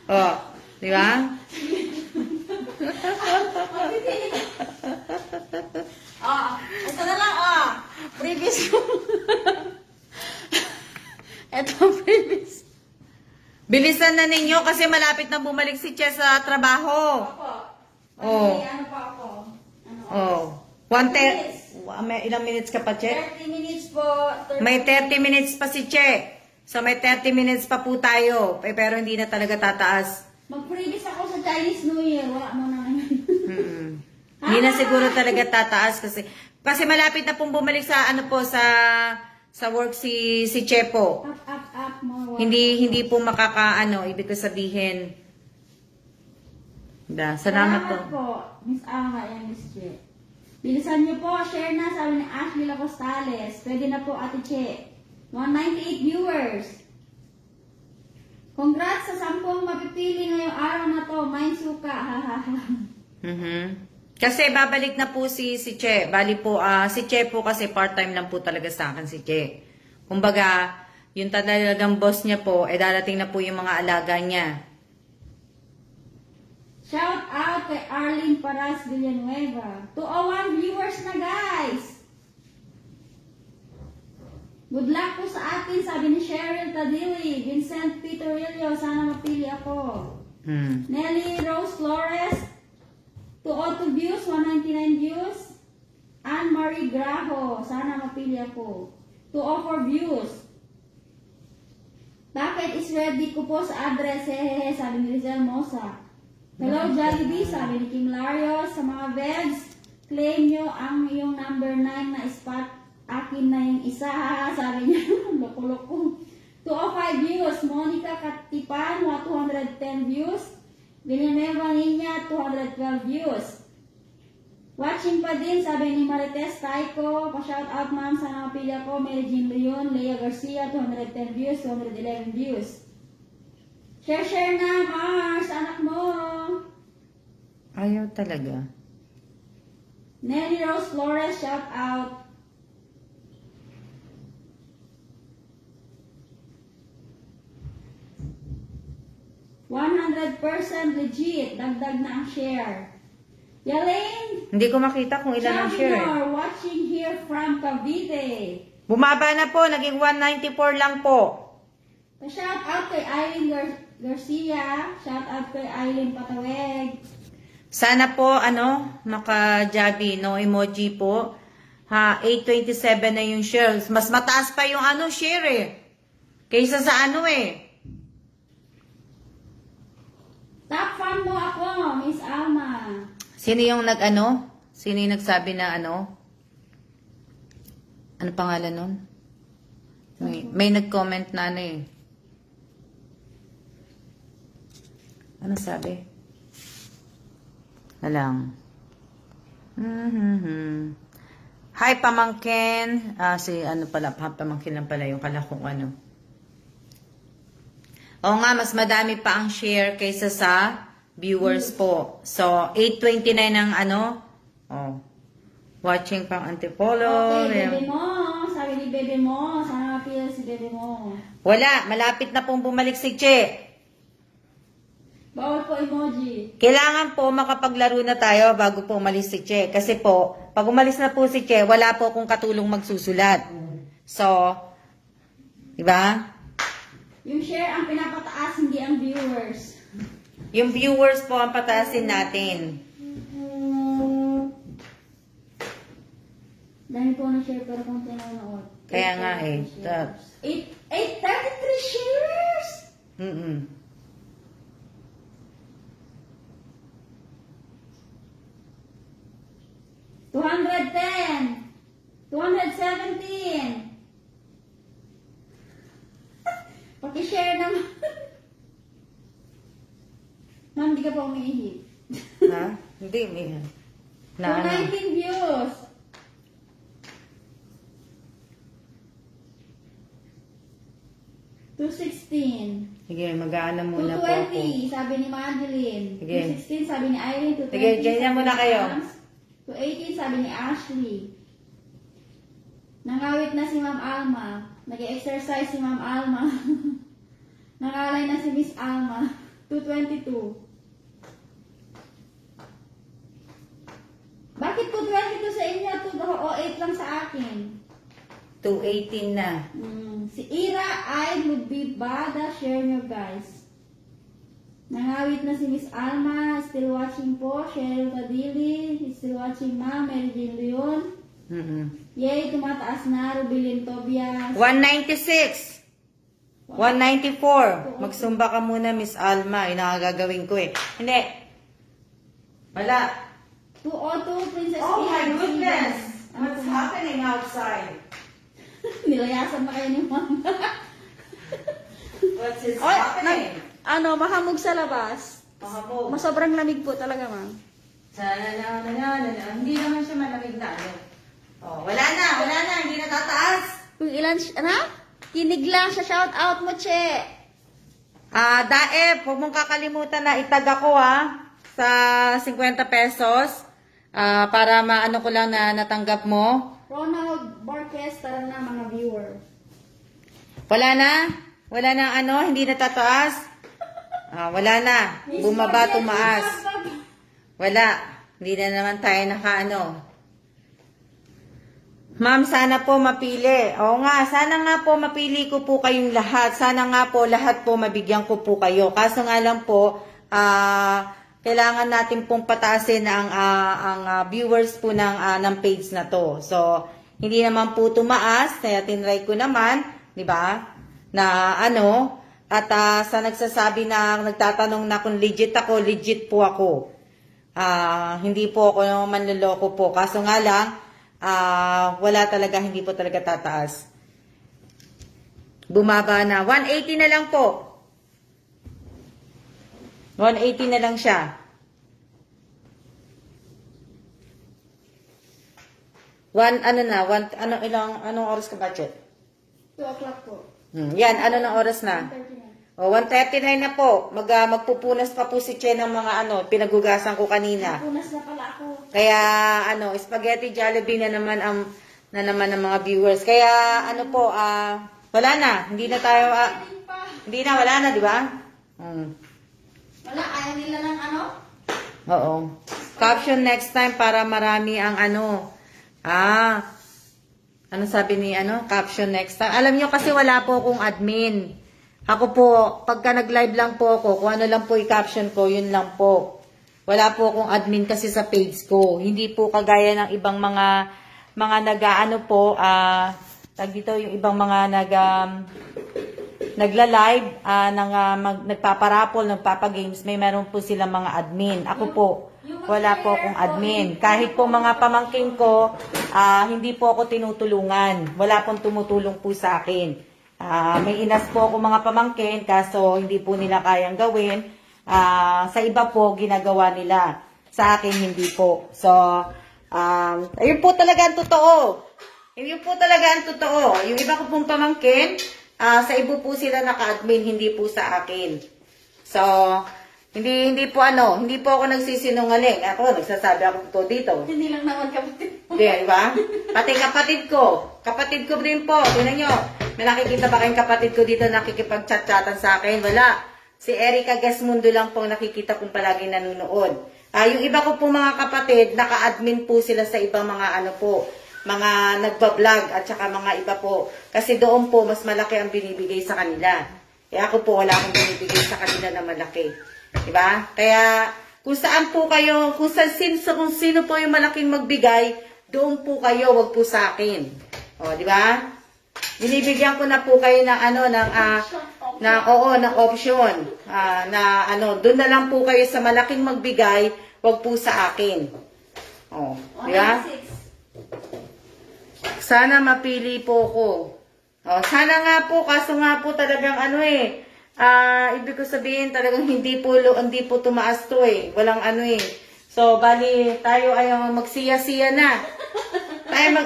Speaker 1: Oh, di ba? Ito na lang, previous ko. Ito, previous. Bilisan na ninyo kasi malapit na bumalik si Che sa trabaho.
Speaker 2: Oh. Ano pa ako?
Speaker 1: May ilang minutes ka pa, Che?
Speaker 2: 30 minutes po.
Speaker 1: May 30 minutes pa si Che. So, may 30 minutes pa po tayo. Pero hindi na talaga tataas.
Speaker 2: Mag-freebies ako sa Chinese New Year. Wala mo na ngayon.
Speaker 1: Hindi na siguro talaga tataas kasi malapit na pong bumalik sa sa work si Che po.
Speaker 2: Up more.
Speaker 1: Hindi po ibig ko sabihin. Salamat po.
Speaker 2: Po, Miss Anga and Miss Che. Bilisan niyo po, share na, sabi ni Ashley Lacostales. Pwede na po, Ate Che. 198 viewers. Congrats sa 10 mapipili ngayong araw na to. Mine suka.
Speaker 1: Kasi babalik na po si Che. Bali po, si Che po kasi part-time lang po talaga sa akin si Che. Kumbaga, yung talagang boss niya po, darating na po yung mga alaga niya.
Speaker 2: Shout out kay Arlene Paras Villanueva. 201 viewers na, guys. Good luck po sa akin, sabi ni Cheryl Tadili. Vincent Pitorillo, sana mapili ako. Nelly Rose Flores, 202 views, 199 views. Anne-Marie Graho, sana mapili ako. 204 views. Bakit is ready ko po sa address, sabi ni Rizal Mosa. Hello Jollibee, sabi ni Kim Larios. Sa mga vets, claim nyo ang iyong number 9 na spot. Akin na yung isa, sabi niya. Loko-loko. 205 views. Monica Katipan, 210 views. Villanueva Niña, 212 views. Watching pa din, sabi ni Marites Taiko. Pa-shout out ma'am, sana mapili ako. Mary Jean Leon, Lea Garcia, 210 views, 211 views. Share na, Mars, anak mo.
Speaker 1: Ayaw talaga.
Speaker 2: Nelly Rose Flores, shout out. %100% legit. Dagdag na ang share. Yaling!
Speaker 1: Hindi ko makita kung ilan ang share.
Speaker 2: Watching here from Cavite.
Speaker 1: Bumaba na po. Naging 194 lang po.
Speaker 2: Shout out kay Eileen Garcia. Shout out kay Eileen Pataweg.
Speaker 1: Sana po, maka-jabi, no emoji po. 827 na yung share. Mas mataas pa yung share kaysa sa
Speaker 2: Top fan mo ako, Miss Alma.
Speaker 1: Sino yung Sino yung nagsabi na Ano pangalan nun? May nag-comment na Ano sabi? Alang. Hi, pamangkin. Pamangkin lang pala yung kala kong Oo nga, mas madami pa ang share kaysa sa viewers po. So, 829 ang watching pang Antipolo.
Speaker 2: Okay, bebe mo. Sabi ni bebe mo. Sana mapila si bebe mo.
Speaker 1: Wala, malapit na pong bumalik si Che.
Speaker 2: Bawal po emoji.
Speaker 1: Kailangan po makapaglaro na tayo bago po umalis si Che. Kasi po, pag umalis na po si Che, wala po akong katulong magsusulat. So, di ba?
Speaker 2: Yung share ang pinapataas, hindi ang viewers.
Speaker 1: Yung viewers po ang pataasin natin.
Speaker 2: Dahil po na-share pero kung pinanood.
Speaker 1: Kaya nga eh.
Speaker 2: 833 shares!
Speaker 1: Mm-mm.
Speaker 2: 210! 217! Paki-share naman. Ma'am, di ka pa umiihi.
Speaker 1: Ha? Hindi, may. Na,
Speaker 2: 219 views.
Speaker 1: Sige, mag-aano muna po ako.
Speaker 2: 220, sabi ni Madeline.
Speaker 1: Sige.
Speaker 2: 216, sabi ni Irene. 220,
Speaker 1: Sige, dyan muna kayo.
Speaker 2: 218, sabi ni Ashley. Nangawit na si Ma'am Alma. Nag-exercise si Ma'am Alma. Nangalay na si Miss Alma. 222. Bakit 222 sa inyo? 208 lang sa akin.
Speaker 1: 218 na.
Speaker 2: Si Ira ay Lubibada. Share nyo guys. Nangawit na si Miss Alma. Still watching po. Cheryl Padili. Still watching Ma'am. Mary Jane Leon. Yay, tumataas na. Rubilin Tobias.
Speaker 1: 196. 194. Magsumba ka muna, Miss Alma. Yung nakagagawin ko eh. Hindi. Wala.
Speaker 2: 202, Princess
Speaker 1: Oh my
Speaker 2: Ian.
Speaker 1: goodness.
Speaker 2: Ano
Speaker 1: What's
Speaker 2: po?
Speaker 1: happening outside?
Speaker 2: Nilayasan na kayo ni Ma'am.
Speaker 1: What's happening?
Speaker 2: Mahamog sa labas.
Speaker 1: Mahamog.
Speaker 2: Sobrang lamig po talaga, Ma'am.
Speaker 1: Hindi naman siya malamig na ano. Oh, wala na, hindi na tataas.
Speaker 2: Kung ilan, Kinig lang sa shout out mo, Che.
Speaker 1: Daep, huwag mong kakalimutan na itag ako sa 50 pesos. Para maano ko lang na natanggap mo.
Speaker 2: Ronald Barquez, tara na mga viewer.
Speaker 1: Wala na hindi na tataas. Wala na, bumaba, tumaas. Wala, hindi na naman tayo nakaano. Ma'am, sana po mapili. Oo nga, sana nga po mapili ko po kayong lahat. Sana nga po lahat po mabigyan ko po kayo. Kaso nga lang po, kailangan natin pong pataasin ang viewers po ng page na to. So, hindi naman po tumaas. Kaya tinry ko naman, di ba? Na ano, at sa nagsasabi na, nagtatanong na kung legit ako, legit po ako. Hindi po ako manloloko po. Kaso nga lang, wala talaga, hindi po talaga tataas. Bumaba na. 180 na lang po. 180 na lang siya. Anong oras ka budget?
Speaker 2: 2 o'clock po.
Speaker 1: Yan, ano ng oras na? 1:39 na po. Magpupunas pa po si Che ng mga pinagugasan ko kanina.
Speaker 2: Punas na pala ako.
Speaker 1: Kaya spaghetti Jollibee na naman ng mga viewers. Kaya wala na, hindi na tayo wala na, di ba?
Speaker 2: Wala, ayaw nila ng
Speaker 1: Oo. Caption next time para marami ang ano sabi ni caption next time. Alam nyo kasi wala po akong admin. Ako po, pagka nag-live lang po ako, kung ano lang po i-caption ko, yun lang po. Wala po akong admin kasi sa page ko. Hindi po kagaya ng ibang mga yung ibang mga nagla-live, nagpaparapol, nagpapagames, may meron po silang mga admin. Ako po, wala po akong admin. Kahit po mga pamangkin ko, hindi po ako tinutulungan. Wala pong tumutulong po sa akin. May inas po ako mga pamangkin, kaso hindi po nila kayang gawin. Sa iba po, ginagawa nila. Sa akin, hindi po. So, ayun po talaga ang totoo. Yun po talaga ang totoo. Yung iba ko pong pamangkin, sa iba po sila naka-admin, hindi po sa akin. So, hindi po ako nagsisinungaling. Ako, nagsasabi ako to dito.
Speaker 2: Hindi lang naman kapatid mo.
Speaker 1: Di ba? Pati kapatid ko din po. Tingnan nyo, may nakikita ba kayong kapatid ko dito nakikipag-chat-chatan sa akin? Wala. Si Erica Gasmundo lang po nakikita kong palagi nanonood. Yung iba ko po mga kapatid, naka-admin po sila sa ibang mga ano po, mga nagbablog at saka mga iba po. Kasi doon po, mas malaki ang binibigay sa kanila. Kaya ako po, wala akong binibigay sa kanila na malaki. Diba? Kaya, kung saan po kayo, kung sino po yung malaking magbigay, doon po kayo, wag po sa akin. O, diba? Binibigyan ko na po kayo ng ano, ng option. Na ano, doon na lang po kayo sa malaking magbigay, wag po sa akin. O, diba? Sana mapili po ko. O, sana nga po, kaso nga po talagang ano ibig ko sabihin talagang hindi po tumaas to Walang ano So, bali, tayo ay magsiya-siya na.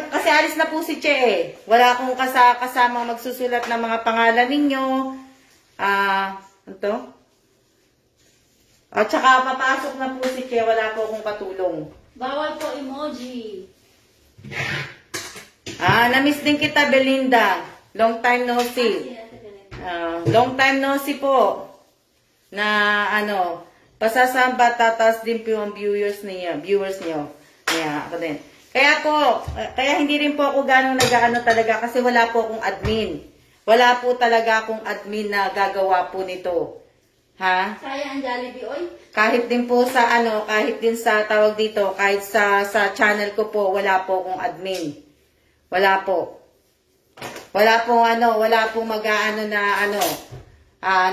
Speaker 1: Kasi alis na po si Che Wala akong kasamang magsusulat ng mga pangalan ninyo. Ito. At saka papasok na po si Che wala po akong katulong.
Speaker 2: Bawal po emoji.
Speaker 1: Na-miss din kita, Belinda. Long time no see. Long time no see po. Na ano, pasasamba tatas din po yung viewers niyo. Ako din. Kaya hindi rin po ako ganong nag-ano talaga kasi wala po akong admin. Wala po talaga akong admin na gagawa po nito. Ha?
Speaker 2: Kaya ang Jollibee, oy?
Speaker 1: Kahit din po sa ano, kahit din sa tawag dito, kahit sa channel ko po, wala po akong admin. Wala po. Wala pong mag-aano na ano.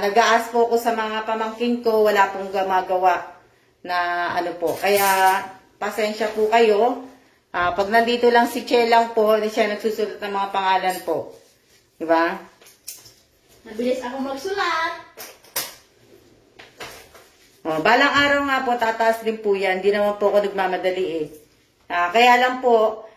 Speaker 1: Nag-aas po ko sa mga pamangkin ko, wala pong gumagawa na ano po. Kaya, pasensya po kayo. Pag nandito lang si Che lang po, hindi siya nagsusulat ng mga pangalan po. Diba?
Speaker 2: Nabilis ako magsulat.
Speaker 1: Balang araw nga po, tataas din po yan. Hindi naman po ako nagmamadali Kaya lang po,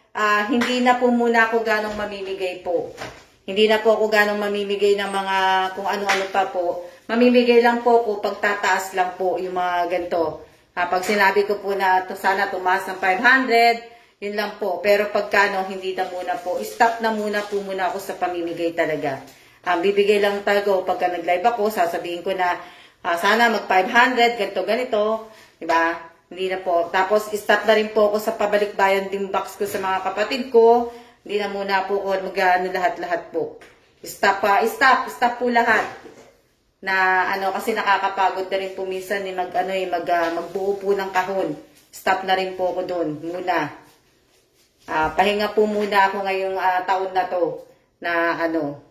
Speaker 1: hindi na po muna ako ganong mamimigay po. Hindi na po ako ganong mamimigay ng mga kung ano-ano pa po. Mamimigay lang po ako pagtataas lang po yung mga ganito. Pag sinabi ko po na sana tumaas ng 500, yun lang po. Pero pagkano, hindi na muna po. Stop na muna ako sa pamimigay talaga. Bibigay lang talaga pagka nag-live ako, sasabihin ko na sana mag 500, ganito. Diba? Hindi na po. Tapos, stop na rin po ako sa pabalik-bayan din box ko sa mga kapatid ko. Hindi na muna po ako mag-ano lahat-lahat po. Stop po lahat. Na ano, kasi nakakapagod na rin po minsan magbuo po ng kahon. Stop na rin po ako doon muna. Pahinga po muna ako ngayong taon na to. Na ano.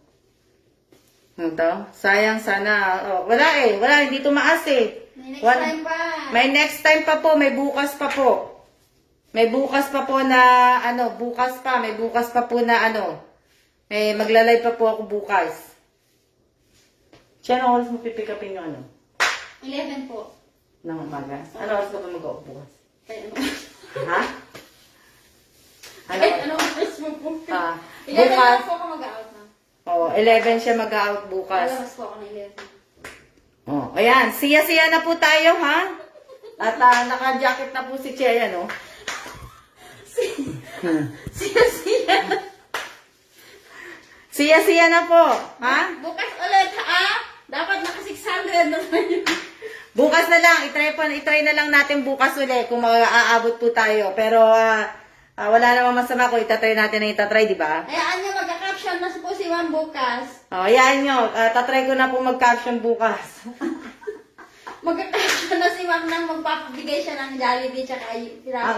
Speaker 1: Sayang sana. Wala hindi tumaas
Speaker 2: May next time pa.
Speaker 1: May next time pa po, may bukas pa po. May bukas pa po na may bukas pa po na may maglalay pa po ako bukas. Siya, oras mo pipick upin yung
Speaker 2: 11 po.
Speaker 1: Ng umaga? Ano oras ka pa mag-off bukas? Ha?
Speaker 2: Ano oras mo po? 11
Speaker 1: bukas.
Speaker 2: po ako mag-out na.
Speaker 1: 11 siya mag-out bukas.
Speaker 2: Alas po ako ng 11.
Speaker 1: Ayan. Siya na po tayo, ha? At naka-jacket na po si Che, ayan, Siya na po, ha?
Speaker 2: Bukas ulit, ha? Dapat naka 600 naman yun.
Speaker 1: Bukas na lang. I-try na lang natin bukas ulit kung maaabot po tayo. Pero, wala namang masama kung itatry natin na itatry, di ba?
Speaker 2: Hayaan nyo, mag-caption na po si Juan bukas.
Speaker 1: Hayaan nyo. Tatry ko na po mag-caption bukas.
Speaker 2: Mag-caption na si Juan nang magpapabigay siya ng Jollibee tsaka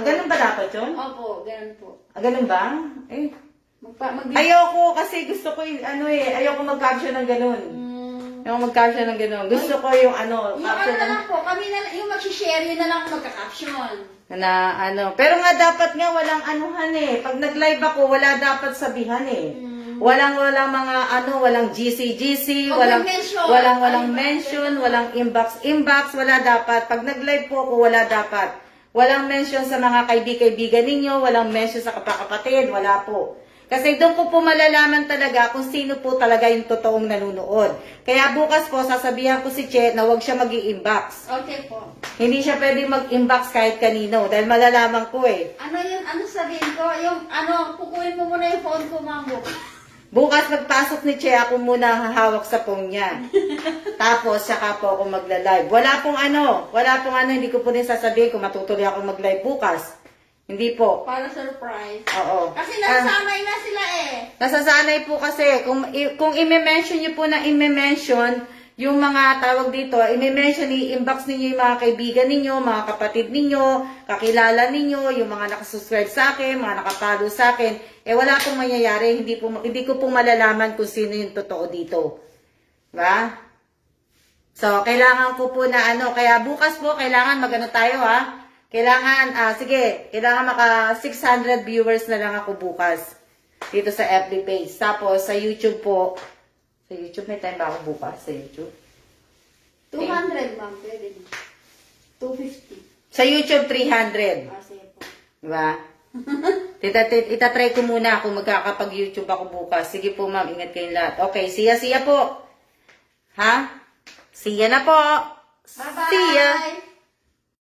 Speaker 1: ganun ba dapat yun?
Speaker 2: Opo, ganun po.
Speaker 1: Ganun ba? Ayoko kasi gusto ko ayoko mag-caption ng ganun. Yung mag-caption ng ganun. Gusto ko yung
Speaker 2: caption na lang po. Kami na yung mag-share, yun na lang magka-caption.
Speaker 1: Pero nga dapat nga walang anuhan Pag nag-live ako, wala dapat sabihan Walang mga walang GC, walang mention, walang inbox, wala dapat. Pag nag-live po ako, wala dapat. Walang mention sa mga kaibigan ninyo, walang mention sa kapatid, wala po. Kasi doon ko po malalaman talaga kung sino po talaga yung totoong nanonood. Kaya bukas po, sasabihan ko si Che na huwag siya mag-i-inbox.
Speaker 2: Okay po.
Speaker 1: Hindi siya pwede mag-inbox kahit kanino dahil malalaman ko
Speaker 2: Ano sabihin ko? Kukunin mo muna yung phone ko, Mambo.
Speaker 1: Bukas magpasok ni Che, ako muna hahawak sa phone niya. Tapos, saka po ako magla-live. Wala pong ano, hindi ko po rin sasabihin kung matutuloy ako mag-live bukas. Hindi po.
Speaker 2: Para surprise.
Speaker 1: Oo.
Speaker 2: Kasi nasanay na sila eh.
Speaker 1: Nasasanay po kasi, kung i-mention nyo po na i-mention, yung mga tawag dito, i-mention, i-inbox ninyo yung mga kaibigan ninyo, mga kapatid ninyo, kakilala ninyo, yung mga nakasubscribe sa akin, mga nakapalo sa akin, wala pong mangyayari, hindi ko pong malalaman kung sino yung totoo dito. Diba? So, kailangan ko po na kaya bukas po, kailangan magano tayo ha. Kailangan, kailangan maka 600 viewers na lang ako bukas. Dito sa FB page. Tapos, sa YouTube po, sa YouTube, may time ba ako bukas sa YouTube?
Speaker 2: 200, ma'am. Pwede. 250.
Speaker 1: Sa YouTube, 300.
Speaker 2: Sige po.
Speaker 1: Diba? Itatry ko muna kung magkakapag-YouTube ako bukas. Sige po, ma'am. Ingat kayong lahat. Okay, siya po. Ha? Siya na po.
Speaker 2: Bye-bye.
Speaker 1: See ya.